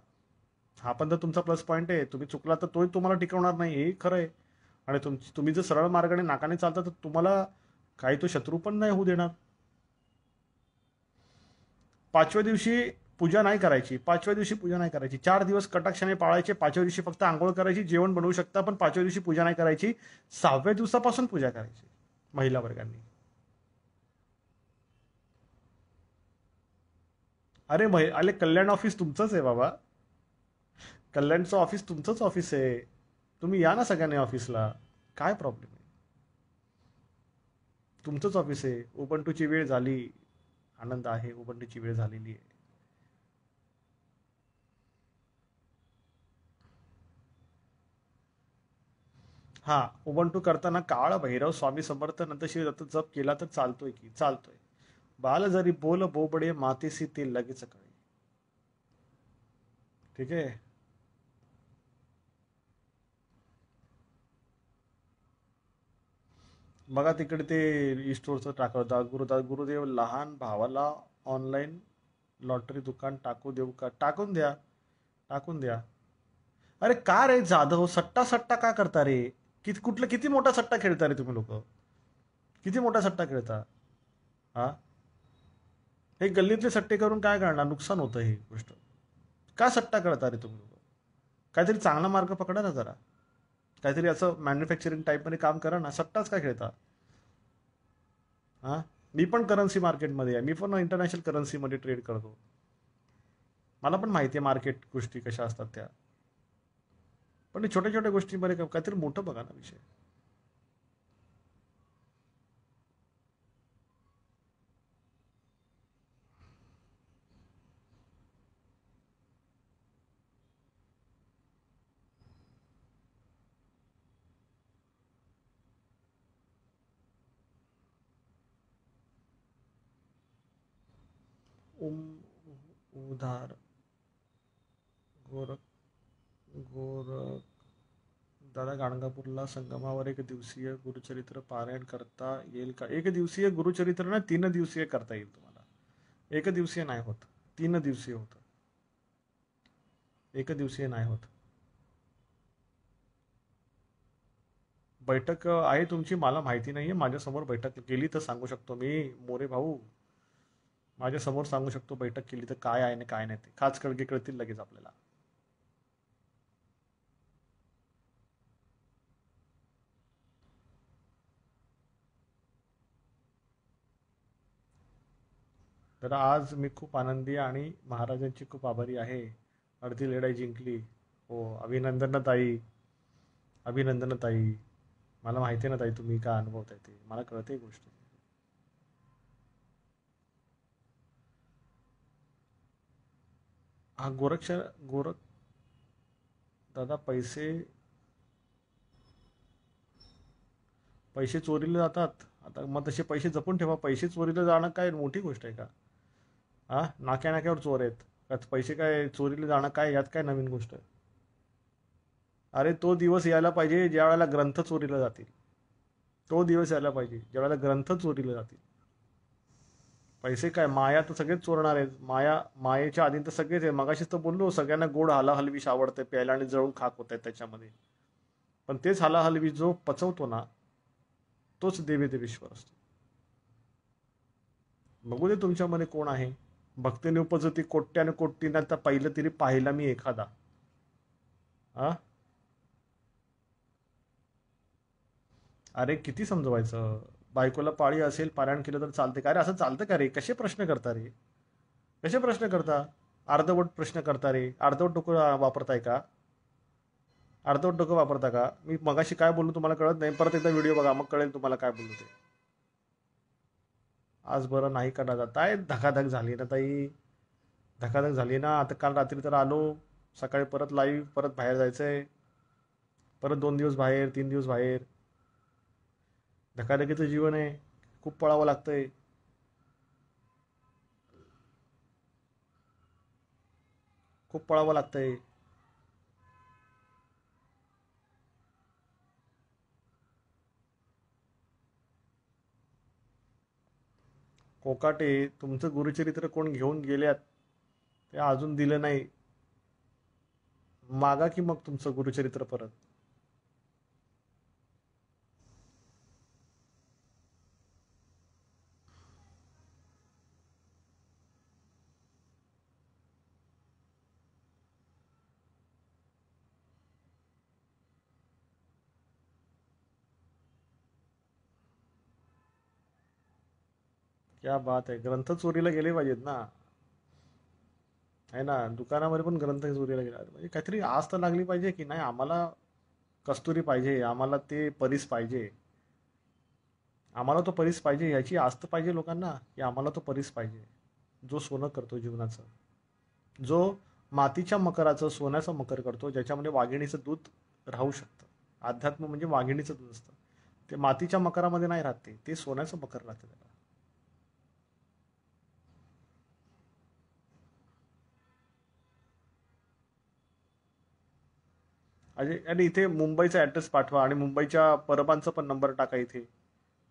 हा पण तर तुमचा प्लस पॉईंट आहे. तुम्ही चुकला तर तोही तुम्हाला टिकवणार नाही, हे खरं आहे. आणि तुम्ही जर सरळ मार्गाने नाकाने चालता तर तुम्हाला काही तो शत्रू पण नाही होऊ देणार. 5व्या दिवशी पूजा नाही करायची. 5व्या दिवशी पूजा नाही करायची. 4 दिवस कटाक्षाने पाळायचे. 5व्या दिवशी फक्त आंघोळ करायची, जेवण बनवू शकता, पण 5व्या दिवशी पूजा नाही करायची. 6व्या दिवसापासून पूजा करायची महिला वर्गांनी. अरे कल्याण ऑफिस तुमचंच आहे बाबा. कल्याणचं ऑफिस तुमचंच ऑफिस आहे. तुम्ही या ना सगळ्यांनी ऑफिसला. काय प्रॉब्लेम आहे. तुमचंच ऑफिस आहे. उबंटूची वेळ झाली. आनंद आहे, उबंटूची वेळ झालेली आहे. हा, उबंटू करताना काळ भैरव स्वामी समर्थ नंतर श्री दत्त जप केला तर चालतोय की चालतोय. बाल जरी बोल बोबडे मातेसी ते लगेच कळे. ठीक आहे. बघा तिकडे ते स्टोअरचं टाकवतात, गुरुदेव लहान भावाला ऑनलाईन लॉटरी दुकान टाकू देऊ का? टाकून द्या, टाकून द्या. अरे का रे जाधव, सट्टा सट्टा का करता रे? किती मोठा सट्टा खेळता रे तुम्ही लोक? किती मोठा सट्टा खेळता? हा, हे गल्लीतले सट्टे करून काय करणार? नुकसान होतं ही गोष्ट. का सट्टा करता रे तुम्ही लोक? काहीतरी चांगला मार्ग पकडा ना जरा. काहीतरी असं मॅन्युफॅक्चरिंग टाईपमध्ये काम करा ना. सट्टाच काय खेळता? हा, मी पण करन्सी मार्केटमध्ये आहे, मी पण इंटरनॅशनल करन्सीमध्ये ट्रेड करतो. मला पण माहिती आहे मार्केट गोष्टी कशा असतात त्या. पण छोट्या छोट्या गोष्टींमध्ये काहीतरी मोठं बघा ना विषय. उम, उधार गोरख गोरख दादा, गाणगापूरला संगमावर एक दिवसीय गुरुचरित्र पारायण करता येईल का? एक दिवसीय गुरुचरित्र ना 3 दिवसीय करता येईल तुम्हाला. एक दिवसीय नाही होत, 3 दिवसीय होतं. एक दिवसीय नाही होत. बैठक आहे तुमची, मला माहिती नाहीये. माझ्यासमोर बैठक केली तर सांगू शकतो मी, मोरे भाऊ. माझ्यासमोर सांगू शकतो बैठक केली तर काय आहे आणि काय नाही ते. खाच कळगे कळतील लगेच आपल्याला. तर आज मी खूप आनंदी आणि महाराजांची खूप आभारी आहे. अर्धी लढाई जिंकली. हो, अभिनंदन ताई, अभिनंदन ताई. मला माहिती आहे ना ताई तुम्ही काय अनुभवताय ते, मला कळते गोष्ट. हा गोरख दादा, पैसे पैसे चोरीला जातात. आता मग तसे पैसे जपून ठेवा. पैसे चोरीला जाणं काय मोठी गोष्ट आहे का? हा, नाक्या नाक्यावर चोर आहेत. त्यात पैसे काय चोरीला जाणं काय, यात काय नवीन गोष्ट आहे? अरे तो दिवस यायला पाहिजे ज्या वेळेला ग्रंथ चोरीला जातील. तो दिवस यायला पाहिजे ज्या वेळेला ग्रंथ चोरीला जातील. पैसे काय, माया तर सगळेच चोरणार आहेत. मायेच्या आधी तर सगळेच आहे. मगाशीच तर बोललो, सगळ्यांना गोड हलाहलविष आवडते प्यायला आणि जळून खाक होत आहेत त्याच्यामध्ये. पण तेच हलाहलविष जो पचवतो ना, तोच देवेश्वर असतो. बघू दे तुमच्यामध्ये कोण आहे. भक्तीने उपजती कोट्याने कोटींना, तर पहिलं तरी पाहिला मी एखादा. हा, अरे किती समजवायचं? बायकोला पाळी असेल, पारायण केलं तर चालते का रे? असं चालतं का रे? कसे प्रश्न करता रे? कसे प्रश्न करता? अर्धवट प्रश्न करता रे? अर्धवट डोकं वापरताय का? अर्धवट डोकं वापरता का? मी मगाशी काय बोललो तुम्हाला कळत नाही? परत एकदा व्हिडिओ बघा, मग कळेल तुम्हाला काय बोललो ते. आज बरं नाही का दादा? काय धकाधक झाली ना ताई, धकाधक झाली ना. आता काल रात्री तर आलो, सकाळी परत लाईव्ह, परत बाहेर जायचंय, परत 2 दिवस बाहेर, 3 दिवस बाहेर. धकाधकीचं जीवन आहे, खूप पळावं लागतंय. खूप पळावं लागतंय. कोकाटे, तुमचं गुरुचरित्र कोण घेऊन गेल्यात, ते अजून दिलं नाही. मागा की मग तुमचं गुरुचरित्र परत. क्या बात आहे. ग्रंथ चोरीला गेले पाहिजेत ना, आहे ना. दुकानामध्ये पण ग्रंथ चोरीला गेला म्हणजे काहीतरी आस तर लागली पाहिजे की नाही, आम्हाला कस्तुरी पाहिजे, आम्हाला ते परीस पाहिजे, आम्हाला तो परीस पाहिजे, याची आस तर पाहिजे लोकांना की आम्हाला तो परीस पाहिजे. जो सोनं करतो जीवनाचं, जो मातीच्या मकराचं सोन्याचं मकर करतो, ज्याच्यामध्ये वाघिणीचं दूध राहू शकतं. अध्यात्म म्हणजे वाघिणीचं दूध असतं. ते मातीच्या मकरामध्ये नाही राहते, ते सोन्याचं मकर राहते त्याला. आणि इथे मुंबईचा ॲड्रेस पाठवा आणि मुंबईच्या परबांचा पण नंबर टाका इथे,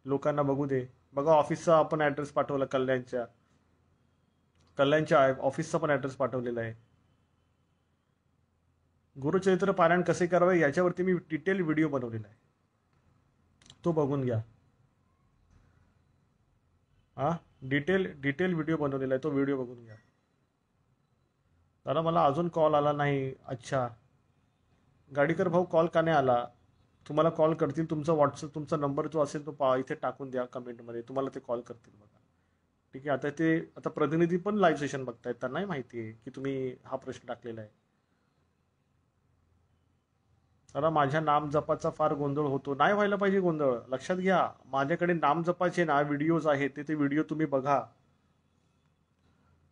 लोकांना बघू दे. बघा ऑफिसचा आपण ॲड्रेस पाठवला, कल्याणच्या ऑफिसचा पण ॲड्रेस पाठवलेला आहे. गुरुचरित्र पारायण कसे करावे याच्यावरती मी डिटेल व्हिडिओ बनवलेला आहे, तो बघून घ्या. हा, डिटेल व्हिडिओ बनवलेला आहे, तो व्हिडिओ बघून घ्या. दादा मला अजून कॉल आला नाही. अच्छा, गाडीकर भाऊ कॉल का नाही आला? तुम्हाला कॉल करतील. तुमचा व्हॉट्सअप, तुमचा नंबर जो असेल तो इथे टाकून द्या कमेंटमध्ये, तुम्हाला ते कॉल करतील. बघा ठीक आहे. आता प्रतिनिधी पण लाईव्ह सेशन बघतायत, त्यांनाही माहिती आहे की तुम्ही हा प्रश्न टाकलेला आहे. दादा माझ्या नाम जपाचा फार गोंधळ होतो. नाही व्हायला पाहिजे गोंधळ. लक्षात घ्या, माझ्याकडे नाम जपाचे ना व्हिडिओज आहेत, ते व्हिडिओ तुम्ही बघा.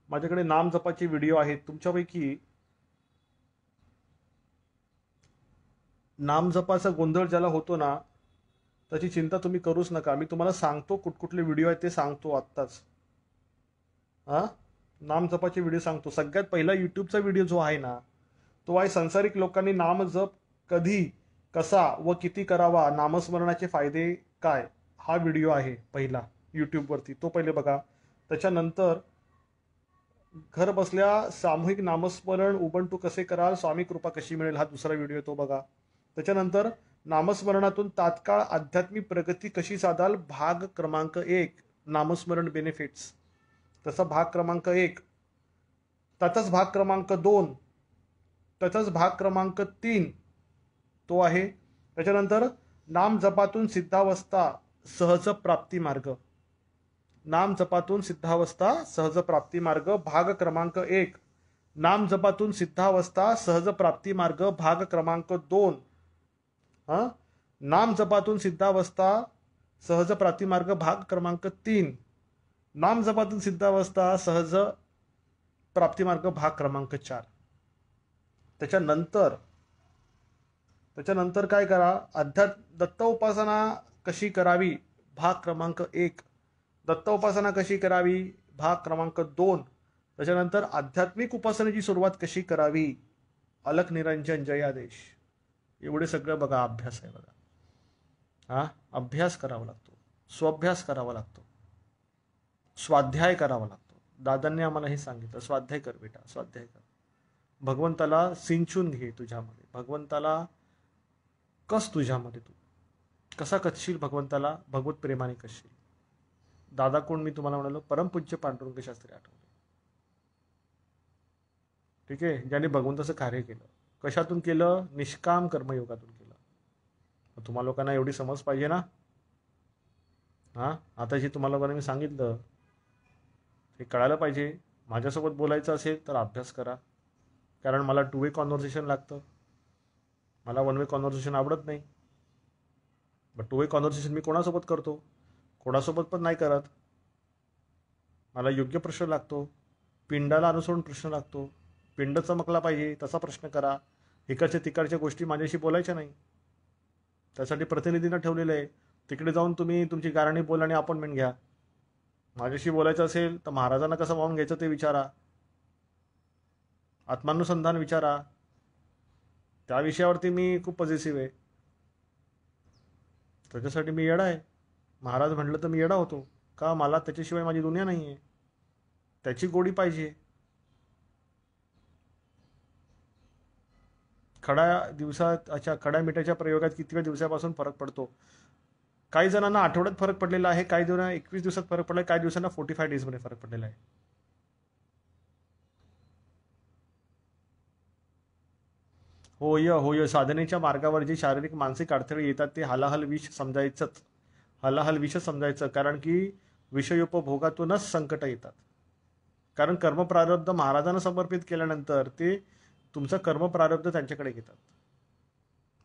माझ्याकडे नाम जपाचे व्हिडिओ आहेत. तुमच्यापैकी नाम जपाचा गोंधळ ज्याला होतो ना, त्याची चिंता तुम्ही करूच नका. मी तुम्हाला सांगतो कुठकुठले व्हिडिओ आहेत ते सांगतो आत्ताच. हा, नाम जपाचे व्हिडिओ सांगतो. सगळ्यात पहिला युट्यूबचा व्हिडिओ जो आहे ना, तो आहे संसारिक लोकांनी नाम जप कधी, कसा व किती करावा, नामस्मरणाचे फायदे काय, हा व्हिडिओ आहे पहिला यूट्यूबवरती, तो पहिले बघा. त्याच्यानंतर घर बसल्या सामूहिक नामस्मरण उबंटू कसे कराल, स्वामी कृपा कशी मिळेल, हा दुसरा व्हिडिओ तो बघा. त्याच्यानंतर नामस्मरणातून तात्काळ आध्यात्मिक प्रगती कशी साधाल, भाग क्रमांक 1, नामस्मरण बेनिफिट्स. तसा भाग क्रमांक 1, त्याचाच भाग क्रमांक 2, त्याचाच भाग क्रमांक 3 तो आहे. त्याच्यानंतर नाम जपातून सिद्धावस्था सहज प्राप्ती मार्ग, नाम जपातून सिद्धावस्था सहज प्राप्ती मार्ग भाग क्रमांक 1, नाम जपातून सिद्धावस्था सहज प्राप्ती मार्ग भाग क्रमांक 2, हा, नाम जपातून सिद्धावस्था सहज प्राप्ती मार्ग भाग क्रमांक 3, नाम जपातून सिद्धावस्था सहज प्राप्ती मार्ग भाग क्रमांक 4. त्याच्यानंतर काय करा, दत्त उपासना कशी करावी, भाग क्रमांक 1, दत्त उपासना कशी करावी भाग क्रमांक 2. त्याच्यानंतर आध्यात्मिक उपासनेची सुरुवात कशी करावी, अलख निरंजन जयादेश. एवढे सगळं बघा, अभ्यास आहे बघा. हा, अभ्यास करावा लागतो, स्वाभ्यास करावा लागतो, स्वाध्याय करावा लागतो. दादांनी आम्हाला हे सांगितलं, स्वाध्याय कर बेटा, स्वाध्याय कर. भगवंताला सिंचून घे तुझ्यामध्ये, भगवंताला कस तुझ्यामध्ये, तू कसा कचशील भगवंताला, भगवत प्रेमाने कशील. दादा कोण, मी तुम्हाला म्हणालो परमपूज्य पांडुरंग शास्त्री आठवले. ठीक आहे, ज्याने भगवंताचं कार्य केलं. कशातून केलं, निष्काम कर्मयोगातून केलं. तुम्हाला लोकांना एवढी समज पाहिजे ना. हा, आता जे तुम्हाला लोकांना मी सांगितलं हे कळायला पाहिजे. माझ्यासोबत बोलायचं असेल तर अभ्यास करा, कारण मला 2 वे कॉन्व्हर्सेशन लागतं. मला 1 वे कॉन्व्हर्सेशन आवडत नाही. बट 2 वे कॉन्व्हर्सेशन मी कोणासोबत करतो, कोणासोबत पण नाही करत. मला योग्य प्रश्न लागतो, पिंडाला अनुसरून प्रश्न लागतो. पिंड चमकला पाहिजे तसा प्रश्न करा. इकडच्या तिकडच्या गोष्टी माझ्याशी बोलायच्या नाही. त्यासाठी प्रतिनिधींना ठेवलेलं आहे. तिकडे जाऊन तुम्ही तुमची गारणी बोला आणि अपॉइंटमेंट घ्या. माझ्याशी बोलायचं असेल तर महाराजांना कसं वाहून घ्यायचं ते विचारा, आत्मानुसंधान विचारा. त्या विषयावरती मी खूप पॉझिटिव्ह आहे. त्याच्यासाठी मी येडा आहे. महाराज म्हटलं तर मी येडा होतो का, मला त्याच्याशिवाय माझी दुनिया नाही आहे. त्याची गोडी पाहिजे. खड्या मिठाच्या प्रयोगात किती दिवसापासून फरक पडतो. काही जणांना आठवड्यात फरक पडलेला आहे, काही जणांना 21 दिवसात फरक पडला, काही दिवसांना 45 डेजमध्ये फरक पडलेला आहे. होय, साधनेच्या मार्गावर जे शारीरिक मानसिक अडथळे येतात ते हलाहल विष समजायचंच. हलाहल विष समजायचं, कारण की विषयोपभोगातूनच संकट येतात. कारण कर्मप्रारब्ध महाराजांना समर्पित केल्यानंतर ते तुमचं कर्मप्रारब्ध त्यांच्याकडे घेतात.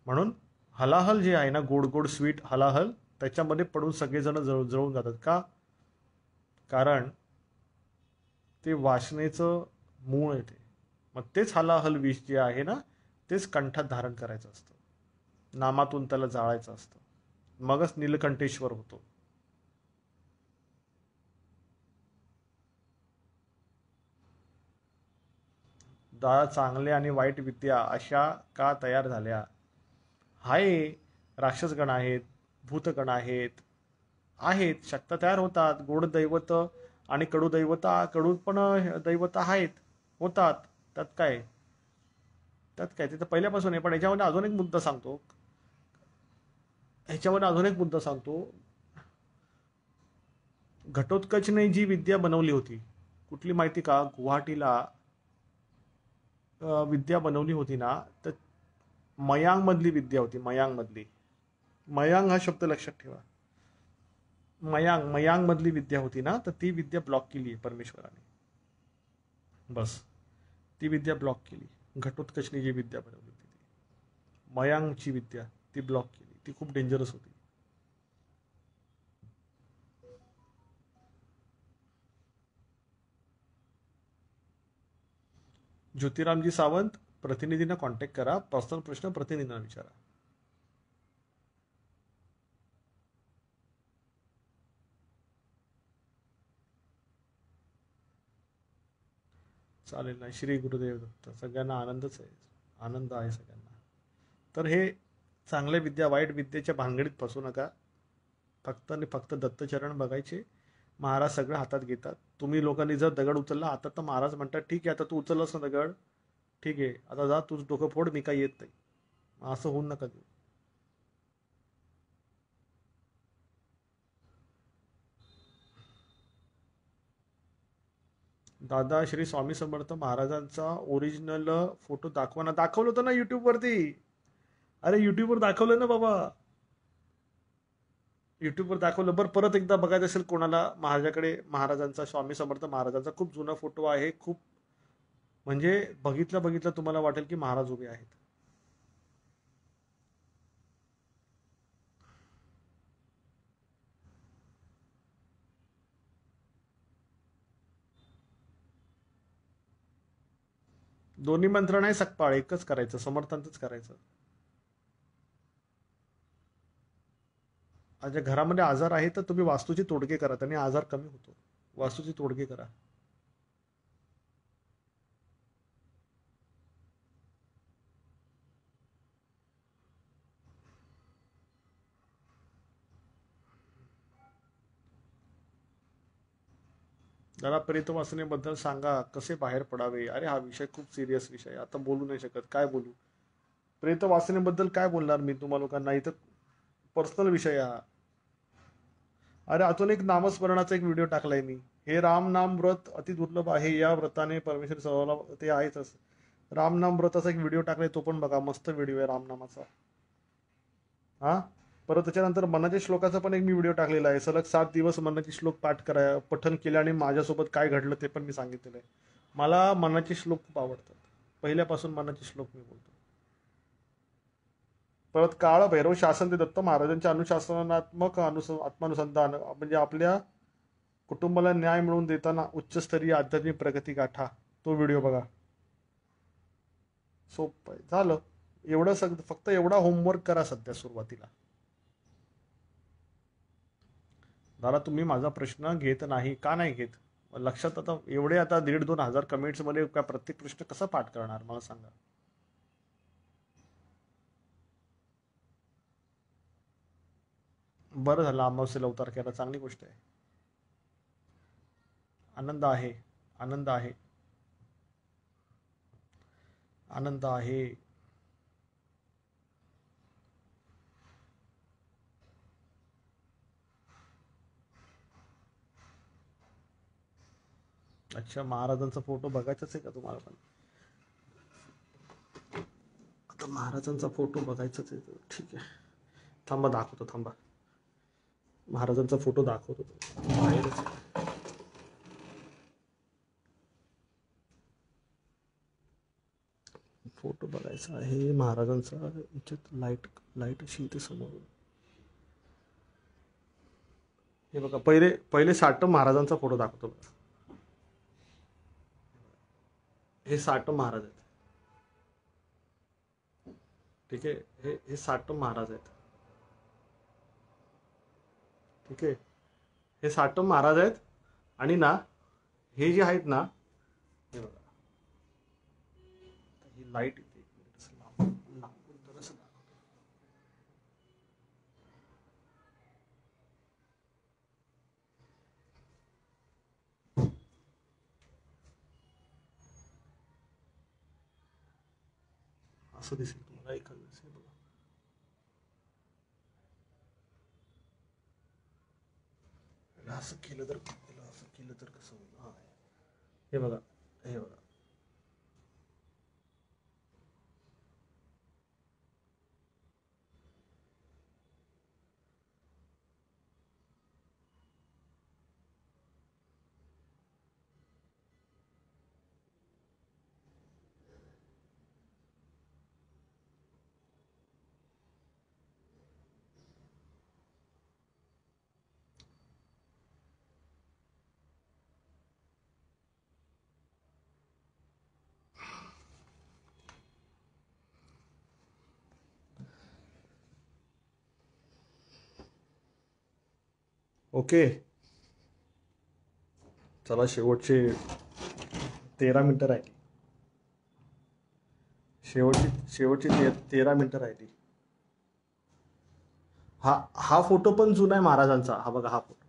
म्हणून हलाहल जे आहे ना, गोड गोड स्वीट हलाहल, त्याच्यामध्ये पडून सगळेजण जळून जातात. का, कारण ते वासनेचं मूळ आहे ते. मग तेच हलाहल विष जे आहे ना, तेच कंठात धारण करायचं असतं, नामातून त्याला जाळायचं असतं, मगच नीलकंठेश्वर होतो. चांगल्या आणि वाईट विद्या अशा का तयार झाल्या, आहे, राक्षसगण आहेत, भूतगण आहेत, आहेत, शक्ता तयार होतात. गोड दैवत आणि कडू दैवत, कडू पण दैवत आहेत, होतात. त्यात काय, त्यात काय, तिथं पहिल्यापासून आहे. पण याच्यामध्ये अजून एक मुद्दा सांगतो, ह्याच्यामध्ये अजून एक मुद्दा सांगतो. घटोत्कचने जी विद्या बनवली होती, कुठली माहिती का, गुवाहाटीला विद्या बनवली होती ना, तर मयांग मधली विद्या होती, मयांग मधली. मयांग हा शब्द लक्षात ठेवा. मयांग मयांग मधली विद्या होती ना, तर ती विद्या ब्लॉक केली आहे परमेश्वराने. बस, ती विद्या ब्लॉक केली. घटोत्कचने जी विद्या बनवली होती ती मयांगची विद्या, ती ब्लॉक केली. ती खूप डेंजरस होती. ज्योतिरामजी सावंत, प्रतिनिधींना कॉन्टॅक्ट करा. पर्सनल प्रश्न प्रतिनिधींना विचारा. चालेल ना. श्री गुरुदेव दत्त. सगळ्यांना आनंदच आहे, आनंद आहे सगळ्यांना. तर हे चांगल्या विद्या वाईट विद्येच्या भानगडीत फसू नका. फक्त आणि फक्त दत्तचरण बघायचे. महाराज सगळं हातात घेतात. तुम्ही लोकांनी जर दगड उचलला आता, तर महाराज म्हणतात ठीक आहे, आता तू उचललास ना दगड, ठीक आहे, आता जा तुझं डोकं फोड, मी काही येत नाही. असं होऊन नका देऊ. दादा श्री स्वामी समर्थ महाराजांचा ओरिजिनल फोटो दाखवा ना. दाखवलं होतं ना युट्यूब वरती. अरे युट्यूबवर दाखवलं ना बाबा, युट्यूबवर दाखवलं. बरं, परत एकदा बघायचं असेल कोणाला, माझ्याकडे महाराजांचा, स्वामी समर्थ महाराजांचा खूप जुना फोटो आहे. खूप म्हणजे बघितलं बघितलं तुम्हाला वाटेल की महाराज उभे आहेत. दोन्ही मंत्र नाही सकपाळ, एकच करायचं, समर्थांचंच करायचं. माझ्या घरामध्ये आजार आहे तर तुम्ही वास्तूची तोडगे करा, त्याने आजार कमी होतो. वास्तूची तोडगे करा. जरा प्रेत वाचनेबद्दल सांगा, कसे बाहेर पडावे. अरे हा विषय खूप सिरियस विषय, आता बोलू नाही शकत. काय बोलू, प्रेत वाचनेबद्दल काय बोलणार मी तुम्हा लोकांना, इथं पर्सनल विषय हा. अरे अजून एक नामस्मरणाचा एक व्हिडिओ टाकलाय मी. हे राम नाम व्रत अति दुर्लभ आहे, या व्रताने परमेश्वर सर्वाला, ते आहेच. राम नाम व्रताचा एक व्हिडिओ टाकलाय, तो पण बघा, मस्त व्हिडिओ आहे रामनामाचा. हा, परत त्याच्यानंतर मनाच्या श्लोकाचा पण एक मी व्हिडिओ टाकलेला आहे. सलग 7 दिवस मनाचे श्लोक पठन केल्याने माझ्यासोबत काय घडलं ते पण मी सांगितलेलं आहे. मला मनाचे श्लोक खूप आवडतात, पहिल्यापासून मनाचे श्लोक मी बोलतो. परत काळ भैरव शासन ते दत्त महाराजांच्या अनुशासनात्मक आत्मानुसंधान, म्हणजे आपल्या कुटुंबाला न्याय मिळवून देताना उच्चस्तरीय आध्यात्मिक प्रगती गाठा, तो व्हिडिओ बघा. सोपं आहे, झालं एवढं. फक्त एवढा होमवर्क करा सध्या सुरुवातीला. दादा तुम्ही माझा प्रश्न घेत नाही, का नाही घेत लक्षात? आता एवढे, आता 1,500-2,000 कमेंट्स मध्ये का प्रत्येक प्रश्न कसा पाठ करणार मला सांगा. बरं झालं अमावस्येला अवतार केला, चांगली गोष्ट आहे. आनंद आहे, आनंद आहे, आनंद आहे. अच्छा, महाराजांचा फोटो बघायचाच आहे का तुम्हाला पण? आता महाराजांचा फोटो बघायचाच आहे, ठीक आहे. थांबा दाखवतो, थांबा. महाराजांचा फोटो दाखवतो बाहेरच आहे. फोटो बघायचा आहे महाराजांचा. याच्यात लाईट, लाईट अशी इथे समोर. हे बघा, पहिले पहिले साठम महाराजांचा फोटो दाखवतो बघा. हे साठम महाराज आहेत, ठीक आहे. हे साठम महाराज आहेत, ठीक आहे. हे साठम महाराज आहेत. आणि ना, हे जे आहेत ना, हे बघा, ही लाईट इथे एक मिनिट असं लांबून जरासं दाखवतो. असं दिसेल तुम्हाला एखाद वेळेस. हे बघा, याला असं केलं तर, याला असं केलं तर कसं होईल? हा, हे बघा, हे बघा. ओके, चला शेवटचे 13 मिनिटं राहिली. शेवटची शेवटची 13 मिनिटं राहिली. हा हा फोटो पण जुना आहे महाराजांचा. हा बघा, हा फोटो,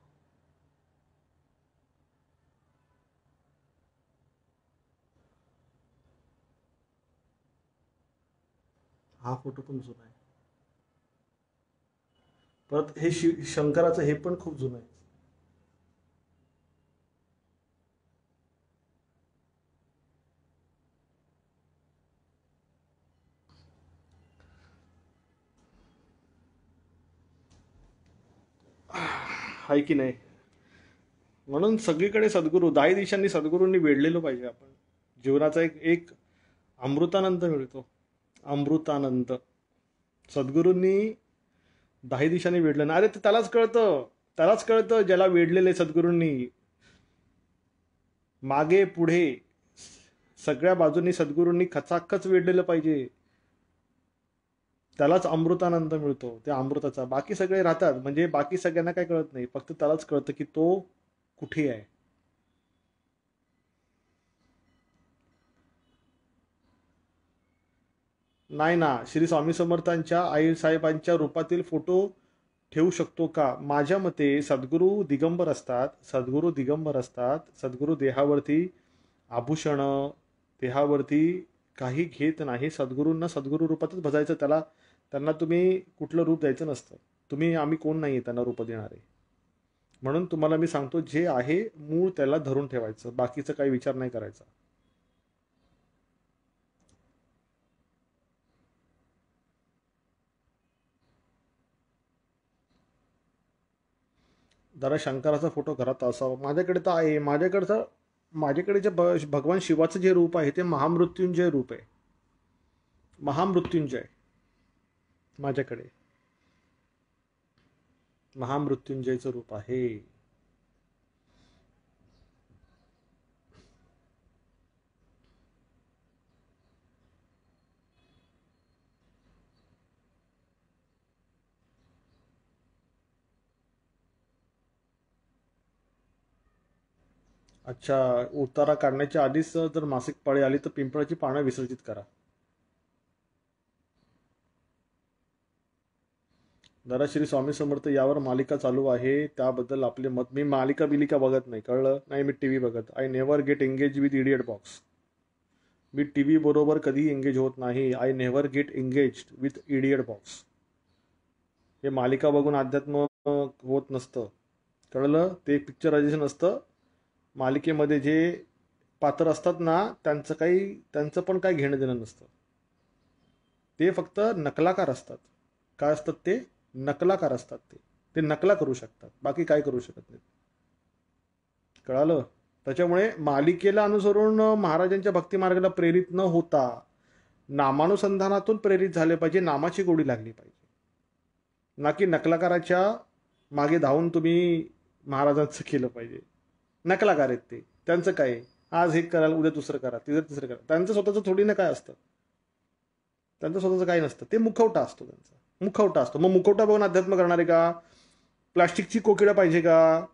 हा फोटो पण जुना आहे. परत हे शंकराचं हे पण खूप जुनं आहे. आहे की नाही? म्हणून सगळीकडे सद्गुरू, 10 दिशांनी सद्गुरूंनी वेढलेलो पाहिजे आपण. जीवनाचा एक एक अमृतानंद मिळतो. अमृतानंद सद्गुरूंनी 10 दिशांनी वेढलं ना. अरे ते त्यालाच कळतं, त्यालाच कळतं ज्याला वेढलेले सद्गुरूंनी. मागे पुढे सगळ्या बाजूंनी सद्गुरूंनी खचाखच वेढलेलं पाहिजे. त्यालाच अमृतानंद मिळतो, त्या अमृताचा. बाकी सगळे राहतात, म्हणजे बाकी सगळ्यांना काय कळत नाही, फक्त त्यालाच कळतं की तो कुठे आहे. नाही ना, श्री स्वामी समर्थांच्या आईसाहेबांच्या रूपातील फोटो ठेवू शकतो का? माझ्या मते सद्गुरू दिगंबर असतात. सद्गुरू दिगंबर असतात. सद्गुरू देहावरती आभूषण, देहावरती काही घेत नाही. सद्गुरूंना सद्गुरू रूपातच भजायचं. त्यांना तुम्ही कुठलं रूप द्यायचं नसतं. आम्ही कोण नाही त्यांना रूप देणारे. म्हणून तुम्हाला मी सांगतो, जे आहे मूळ त्याला धरून ठेवायचं, बाकीचं काही विचार नाही करायचा. जरा शंकराचा फोटो घरात असावा. माझ्याकडे तर आहे. माझ्याकडे जे भगवान शिवाचं जे रूप आहे ते महामृत्युंजय रूप आहे. महामृत्युंजय माझ्याकडे महामृत्युंजयचं रूप आहे. अच्छा, उतारा काढण्याच्या आधीच जर मासिक पाळी आली तर पिंपळाची पानं विसर्जित करा. जरा श्री स्वामी समर्थ यावर मालिका चालू आहे, त्याबद्दल आपले मत. मी मालिका बिलिका बघत नाही, कळलं नाही. मी टीव्ही बघत. I never gate engage with idiot box. Me TV बरोबर कधी एंगेज होत नाही. I never gate engage with idiot box. हे मालिका बघून अध्यात्म होत नसतं, कळलं. ते पिक्चरायझेशन असतं. मालिकेमध्ये जे पात्र असतात ना, त्यांचं पण काही घेणं देणं नसतं. ते फक्त नकलाकार असतात. काय असतात ते? नकलाकार असतात. ते नकला करू शकतात, बाकी काय करू शकत नाहीत, कळालं. त्याच्यामुळे मालिकेला अनुसरून महाराजांच्या भक्ती मार्गाला प्रेरित न होता नामानुसंधानातून प्रेरित झाले पाहिजे. नामाची गोडी लागली पाहिजे, ना की नकलाकाराच्या मागे धावून तुम्ही महाराजांचं केलं पाहिजे. नकलाकार आहेत ते. त्यांचं काय, आज हे कराल, उद्या दुसरं करा, तिसरं करा. त्यांचं स्वतःचं थोडी ना काय असतं. त्यांचं स्वतःचं काही नसतं. ते मुखवटा असतो त्यांचा, मुखवटा असतो. मग मुखवटा बघून अध्यात्म करणारे का? प्लास्टिकची कोकिळा पाहिजे का?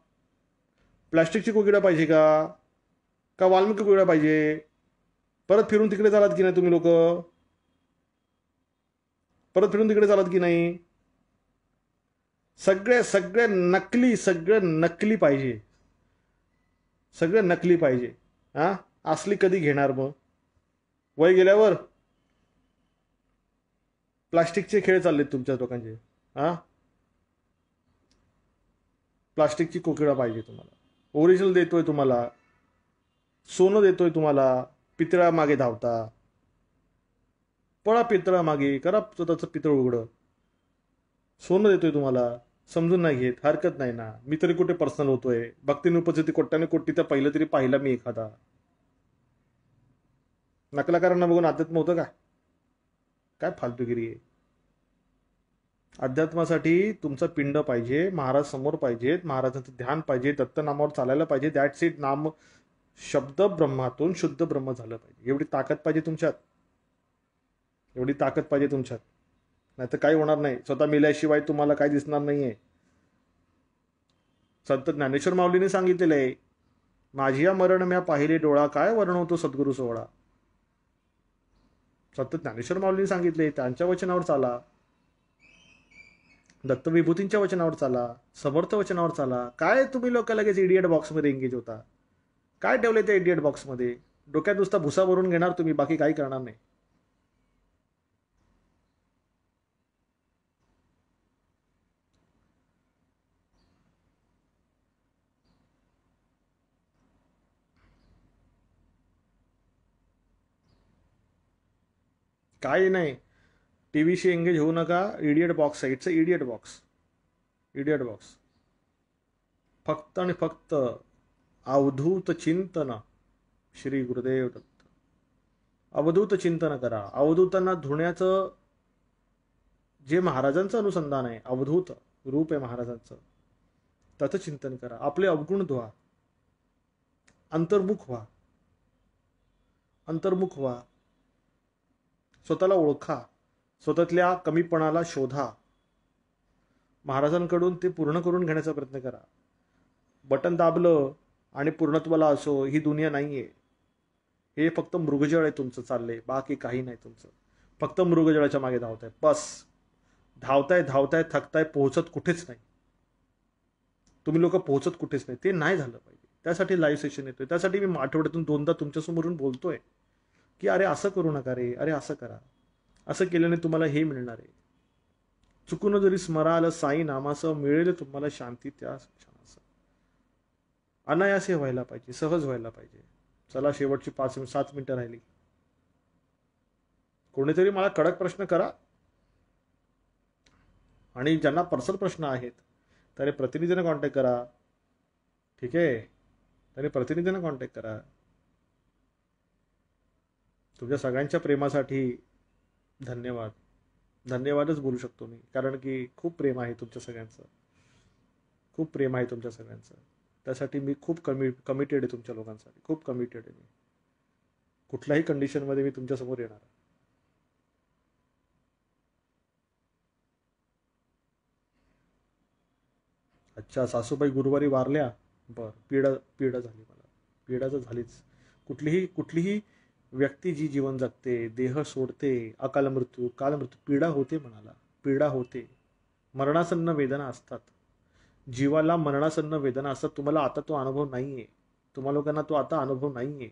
प्लास्टिकची कोकिळा पाहिजे का? का वाल्मिकी कोकिळा पाहिजे? परत फिरून तिकडे चालात की नाही तुम्ही लोक? परत फिरून तिकडे चालात की नाही? सगळे नकली पाहिजे. सगळे नकली पाहिजे. हा, असली कधी घेणार मग? वय गेल्यावर प्लास्टिकचे खेळ चाललेत तुमच्या लोकांचे. हा, प्लास्टिकची कोकिळा पाहिजे तुम्हाला. ओरिजिनल देतोय तुम्हाला, सोनं देतोय तुम्हाला, पितळा मागे धावता. पळा पितळा मागे, करा स्वतःचं पितळ उघडं. सोनं देतोय तुम्हाला, समजून नाही घेत, हरकत नाही ना. मी तरी कुठे पर्सनल होतोय. भक्तीने उपस्थिती कोट्याने कोटी तर पहिलं तरी पाहिला मी एखादा. नकलाकारांना बघून अध्यात्म होतं का? काय फालतूगिरी आहे. अध्यात्मासाठी तुमचं पिंड पाहिजे, महाराज समोर पाहिजेत, महाराजांचं ध्यान पाहिजे, दत्तनामावर चालायला पाहिजे. That's it. नाम शब्द ब्रह्मातून शुद्ध ब्रह्म झालं पाहिजे. एवढी ताकद पाहिजे तुमच्यात, एवढी ताकद पाहिजे तुमच्यात. नाही तर काही होणार नाही. स्वतः मेल्याशिवाय तुम्हाला काही दिसणार नाहीये. संत ज्ञानेश्वर माऊलीने सांगितलेलं आहे, माझी या मरण म्या पाहिले डोळा, काय वर्णवतो सद्गुरु सोहळा. संत ज्ञानेश्वर माऊलीने सांगितले, त्यांच्या वचनावर चाला, दत्तविभूतींच्या वचनावर चाला, समर्थ वचनावर चाला. काय तुम्ही लोक लगेच इडियट बॉक्समध्ये एंगेज होता? काय ठेवले त्या इडियट बॉक्समध्ये? डोक्यात नुसता भुसा भरून घेणार तुम्ही, बाकी काही करणार नाही. काही नाही. टीव्हीशी एंगेज होऊ नका. इडियट बॉक्स आहे. It's a idiot box. Idiot box. फक्त आणि फक्त अवधूत चिंतन. श्री गुरुदेव दत्त. अवधूत चिंतन करा. अवधूतांना धुण्याचं जे महाराजांचं अनुसंधान आहे, अवधूत रूप आहे महाराजांचं, त्याचं चिंतन करा. आपले अवगुण धुवा, अंतर्मुख व्हा, अंतर्मुख व्हा. स्वतःला ओळखा, स्वतःतल्या कमीपणाला शोधा, महाराजांकडून ते पूर्ण करून घेण्याचा प्रयत्न करा. बटन दाबलं आणि पूर्णत्वाला असो, ही दुनिया नाहीये. हे फक्त मृगजळ आहे तुमचं चाललंय, बाकी काही नाही तुमचं. फक्त मृगजळाच्या मागे धावताय, बस. धावताय धावताय थकताय, पोहोचत कुठेच नाही. तुम्ही लोक पोहोचत कुठेच नाही. ते नाही झालं पाहिजे. त्यासाठी लाईव्ह सेशन येतोय. त्यासाठी मी आठवड्यातून 2दा तुमच्यासमोरून बोलतोय की अरे असं करू नका रे, अरे असं करा, असं केल्याने तुम्हाला हे मिळणार आहे. चुकून जरी स्मराल साई नामासं, मिळेल तुम्हाला शांती त्या क्षणाचं. अनायासे व्हायला पाहिजे, सहज व्हायला पाहिजे. चला, शेवटची 7 मिनिटं राहिली. कोणीतरी मला कडक प्रश्न करा, आणि ज्यांना पर्सनल प्रश्न आहेत त्याने प्रतिनिधीने कॉन्टॅक्ट करा. ठीक आहे, त्याने प्रतिनिधीने कॉन्टॅक्ट करा. तुमच्या सगळ्यांच्या प्रेमासाठी धन्यवाद. धन्यवादच बोलू शकतो मी, कारण की खूप प्रेम आहे तुमच्या सगळ्यांचं, खूप प्रेम आहे तुमच्या सगळ्यांचं. त्यासाठी मी खूप कमिटेड आहे तुमच्या लोकांसाठी, खूप कमिटेड आहे मी. कुठल्याही कंडिशनमध्ये मी तुमच्यासमोर येणार. अच्छा, सासूबाई गुरुवारी वारल्या. बरं, पीडा झाली मला. पीडा तर झालीच. कुठलीही व्यक्ती जी जीवन जगते, देह सोडते, अकाल मृत्यू, काल मृत्यू, पीडा होते म्हणाला, पीडा होते. मरणासन्न वेदना असतात. जीवाला मरणासन्न वेदना असतात. तुम्हाला आता तो अनुभव नाहीये. तुम्हा लोकांना तो आता अनुभव नाहीये.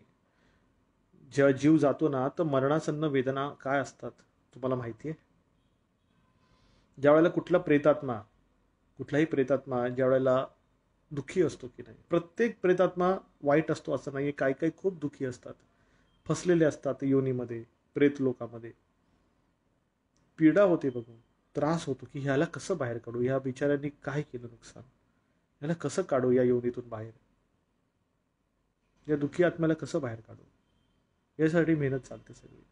जेव्हा जीव जातो ना, तर मरणासन्न वेदना काय असतात तुम्हाला माहितीये? ज्या वेळेला कुठलाही प्रेतात्मा ज्या वेळेला दुःखी असतो की नाही, प्रत्येक प्रेतात्मा वाईट असतो असं नाहीये. काही काही खूप दुःखी असतात, फसलेले असतात योनीमध्ये, प्रेत लोकामध्ये. पीडा होते बघून, त्रास होतो की ह्याला कसं बाहेर काढू, ह्या बिचाऱ्यांनी काय केलं नुकसान, ह्याला कसं काढू या योनीतून बाहेर, या दुःखी आत्म्याला कसं बाहेर काढू. यासाठी मेहनत चालते सगळी.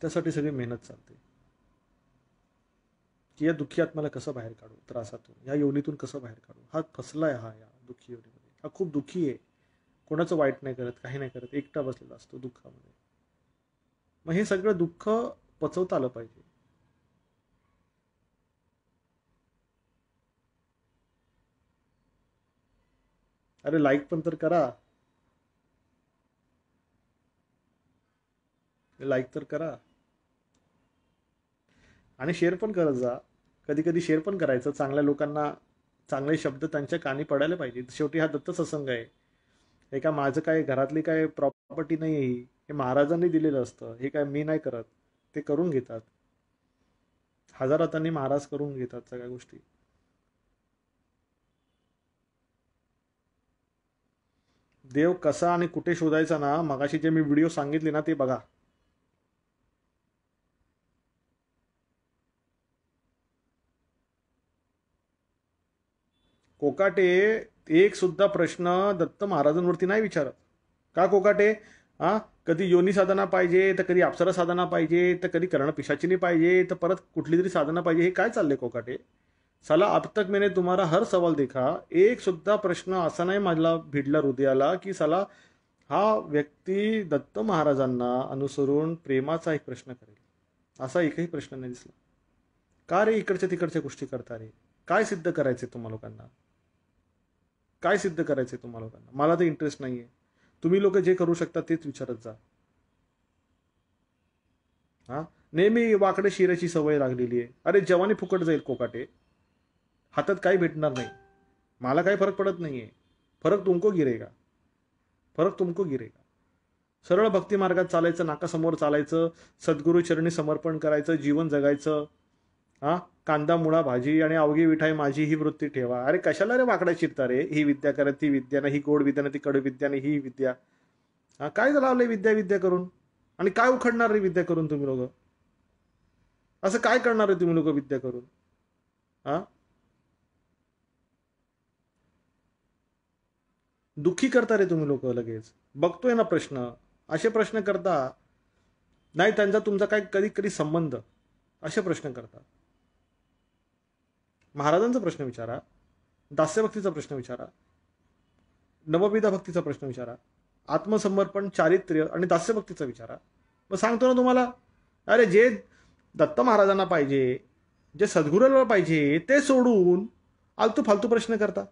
त्यासाठी सगळी मेहनत चालते की या दुःखी आत्म्याला कसं बाहेर काढू, त्रासातून, या योनीतून कसं बाहेर काढू. हा फसलाय, हा या दुःखी योनीमध्ये, हा खूप दुःखी आहे. कोणाचं वाईट नाही करत, काही नाही करत, एकटा बसलेला असतो दुःखामध्ये. मग हे सगळं दुःख पचवता आलं पाहिजे. अरे लाईक पण तर करा, लाईक तर करा, आणि शेअर पण करत जा. कधी कधी शेअर पण करायचं. चांगल्या लोकांना चांगले शब्द त्यांच्या कानी पडायला पाहिजे. शेवटी हा दत्त सत्संग आहे. हे का माझं काय घरातली काय प्रॉपर्टी नाही आहे, हे हे महाराजांनी दिलेलं असतं. हे काय मी नाही करत, ते करून घेतात. हजार हातांनी महाराज करून घेतात सगळ्या गोष्टी. देव कसा आणि कुठे शोधायचा ना, मगाशी जे मी व्हिडिओ सांगितले ना ते बघा. कोकाटे एक सुद्धा प्रश्न दत्त महाराजांवरती नाही विचारत. का कोकाटे? हा, कधी योनी साधना पाहिजे, तर कधी अप्सरा साधना पाहिजे, तर कधी कर्ण पिशाचिनी पाहिजे, तर परत कुठली तरी साधना पाहिजे. हे काय चाललंय कोकाटे? साला अब तक मैंने तुम्हारा हर सवाल देखा, एक सुद्धा प्रश्न असा नाही माझ्या भिडला हृदयाला की साला हा व्यक्ती दत्त महाराजांना अनुसरून प्रेमाचा एक प्रश्न करेल. असा एकही प्रश्न नाही दिसला. का रे इकडच्या तिकडच्या गोष्टी करता रे? काय सिद्ध करायचे तुम्हा लोकांना? काय सिद्ध करायचंय तुम्हा लोकांना? मला तर इंटरेस्ट नाहीये. तुम्ही लोक जे करू शकता तेच विचारत जा. हा, नेहमी वाकडे शिराची सवय लागलेली आहे. अरे जवानी फुकट जाईल कोकाटे, हातात काही भेटणार नाही. मला काही फरक पडत नाहीये. फरक तुमको गिरेगा, फरक तुमको गिरेगा. सरळ भक्ती मार्गात चालायचं, नाकासमोर चालायचं, सद्गुरू चरणी समर्पण करायचं, जीवन जगायचं. हा, कांदा मुळा भाजी आणि अवघी विठाई माझी ही वृत्ती ठेवा. अरे कशाला रे वाकडा चिरता रे? ही विद्या करत ती विद्या नाही, ही गोड विद्या नाही, ती कडू विद्या नाही, ही विद्या. हा, काय लावलंय विद्या विद्या करून? आणि काय उखडणार रे विद्या करून तुम्ही लोक? असं काय करणार रे तुम्ही लोक विद्या करून? हा, दुःखी करता रे तुम्ही लोक लगेच. बघतोय ना प्रश्न, असे प्रश्न करता. नाही त्यांचा तुमचा काय कधी कधी संबंध, असे प्रश्न करता. महाराजांचा प्रश्न विचारा, दास्यभक्तीचा प्रश्न विचारा, नवविधा भक्तीचा प्रश्न विचारा, आत्मसमर्पण, चारित्र्य आणि दास्यभक्तीचा विचारा. मग सांगतो ना तुम्हाला. अरे जे दत्त महाराजांना पाहिजे, जे सद्गुरूला पाहिजे, ते सोडून आलतू फालतू प्रश्न करता.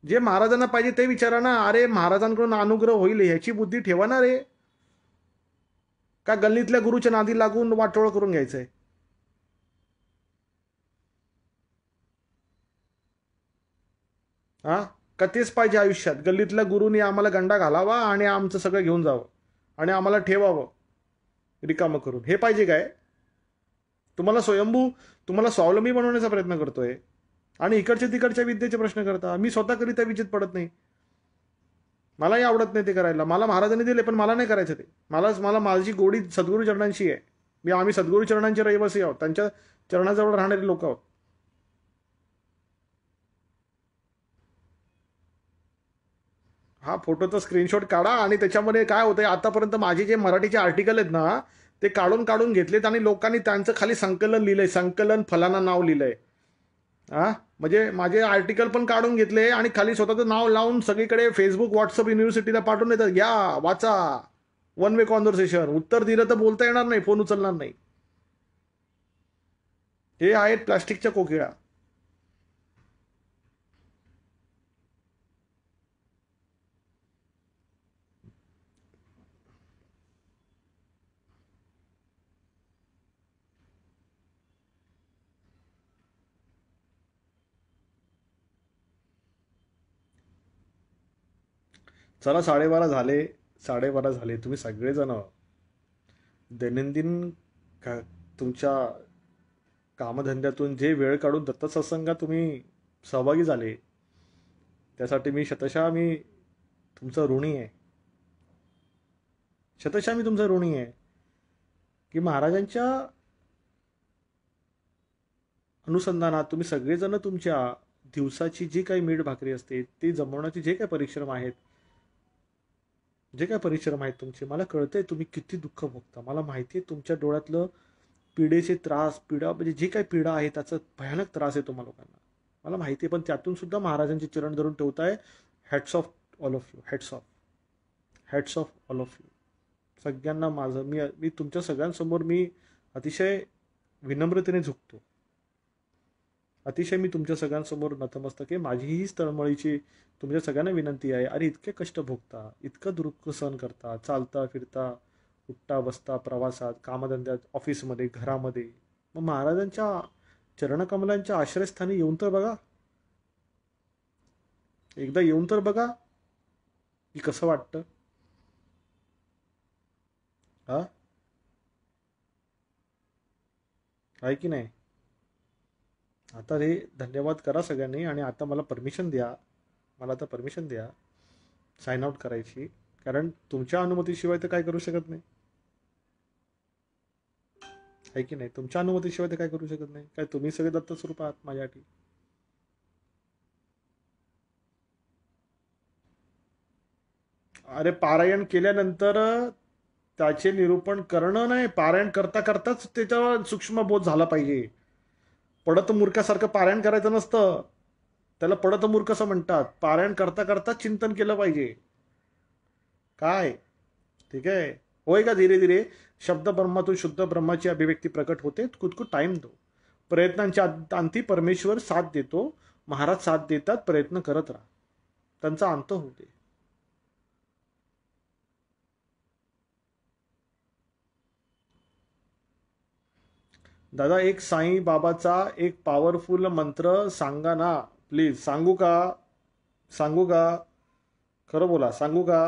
जे महाराजांना पाहिजे ते विचारा ना. अरे महाराजांकडून अनुग्रह होईल ह्याची बुद्धी ठेवा ना रे. का गल्लीतल्या गुरुच्या नादी लागून वाटोळ करून घ्यायचंय? हा, का तेच पाहिजे आयुष्यात? गल्लीतल्या गुरुनी आम्हाला गंडा घालावा आणि आमचं सगळं घेऊन जावं आणि आम्हाला ठेवावं रिकामं करून, हे पाहिजे काय? तुम्हाला स्वयंभू, तुम्हाला स्वावलंबी बनवण्याचा प्रयत्न करतोय आणि इकडच्या तिकडच्या विद्येचे प्रश्न करता. मी स्वतः कधी त्या विजेत पडत नाही. मलाही आवडत नाही ते करायला. मला महाराजांनी दिले पण मला नाही करायचं ते. मला माझी गोडी सद्गुरू चरणांशी आहे. आम्ही सद्गुरू चरणांचे रहिवासी आहोत, त्यांच्या चरणाजवळ राहणारे लोक आहोत. हा फोटोचा स्क्रीनशॉट काढा आणि त्याच्यामध्ये काय होतंय, आतापर्यंत माझे जे मराठीचे आर्टिकल आहेत ना ते काढून काढून घेतलेत आणि लोकांनी त्यांचं खाली संकलन लिहिलंय, संकलन फलाना नाव लिहिलंय. हा, म्हणजे माझे आर्टिकल पण काढून घेतले आणि खाली स्वतःचं नाव लावून सगळीकडे फेसबुक, व्हॉट्सअप, युनिव्हर्सिटीला पाठवून देतात. घ्या, वाचा, वन वे कॉन्व्हर्सेशन. उत्तर दिलं तर बोलता येणार नाही, फोन उचलणार नाही. हे आहेत प्लास्टिकच्या कोकिळा. चला 12:30 झाले, 12:30 झाले. तुम्ही सगळेजण दैनंदिन का तुमच्या कामधंद्यातून जे वेळ काढून दत्त सत्संगात तुम्ही सहभागी झाले, त्यासाठी मी शतशः मी तुमचा ऋणी आहे. शतशः मी तुमचा ऋणी आहे की महाराजांच्या अनुसंधानात तुम्ही सगळेजण तुमच्या दिवसाची जी काही मीठ भाकरी असते ती जमवण्याचे जे काही परिश्रम आहेत, जे काय परिश्रम आहेत तुमचे, मला कळतंय तुम्ही किती दुःख भोगता. मला माहिती आहे तुमच्या डोळ्यातलं पिढेचे त्रास, पीडा म्हणजे जे काही पीडा आहे त्याचा भयानक त्रास आहे तुम्हा लोकांना, मला माहिती आहे. पण त्यातून सुद्धा महाराजांचे चरण धरून ठेवताय. Hats off all of you, hats off, hats off all of you. सगळ्यांना माझं मी मी तुमच्या सगळ्यांसमोर मी अतिशय विनम्रतेने झुकतो. अतिशय मी तुमच्या सगळ्यांसमोर नतमस्तक आहे. माझी ही तळमळीची तुमच्या सगळ्यांना विनंती आहे. अरे इतके कष्ट भोगता, इतकं दुःख सहन करता, चालता फिरता, उठता बसता, प्रवासात, कामधंद्यात, ऑफिसमध्ये, घरामध्ये, मग महाराजांच्या चरणकमलांच्या आश्रयस्थानी येऊन तर बघा. एकदा येऊन तर बघा. की कसं वाटतं? हा, आहे की नाही? आता हे धन्यवाद करा सगळ्यांनी आणि आता मला परमिशन द्या. मला आता परमिशन द्या साइन आउट करायची, कारण तुमच्या अनुमतीशिवाय तर काय करू शकत नाही. आहे की नाही? तुमच्या अनुमतीशिवाय तर काय करू शकत नाही. काय तुम्ही सगळे दत्तस्वरूप आहात माझ्यासाठी. अरे पारायण केल्यानंतर त्याचे निरूपण करणं नाही, पारायण करता करताच त्याच्यावर सूक्ष्म बोध झाला पाहिजे. पडत मूर्खासारखं पारायण करायचं नसतं. त्याला पडत मूर्ख असं म्हणतात. पारायण करता करता चिंतन केलं पाहिजे. काय? ठीक आहे. होय का धीरे धीरे शब्द ब्रह्मातून शुद्ध ब्रह्माची अभिव्यक्ती प्रकट होते. कुछ टाइम दो. प्रयत्नांच्या अंती परमेश्वर साथ देतो. महाराज साथ देतात. प्रयत्न करत राहा. त्यांचा अंत होऊ दे. दादा एक साई बाबाचा एक पॉवरफुल मंत्र सांगा ना प्लीज. सांगू का? सांगू का? खरं बोला, सांगू का?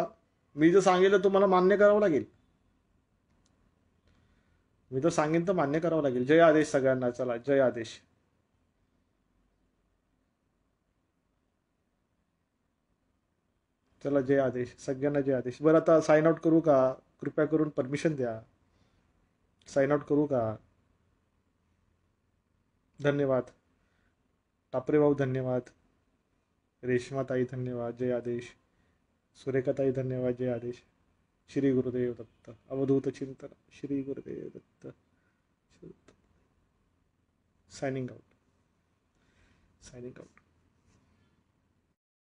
मी जर सांगितलं तुम्हाला मान्य करावं लागेल. मी तर सांगेन तर मान्य करावं लागेल. जय आदेश सगळ्यांना. चला जय आदेश. चला जय आदेश सगळ्यांना. जय आदेश. बरं आता साइन आउट करू का? कृपया करून परमिशन द्या. साइन आउट करू का? धन्यवाद. टापरे भाऊ धन्यवाद. रेश्मा ताई धन्यवाद. जय आदेश. सुरेखा ताई धन्यवाद. जय आदेश. Shri Gurudev Datta. Avadhoot Chintan. Shri Gurudev Datta. Signing out. Signing out.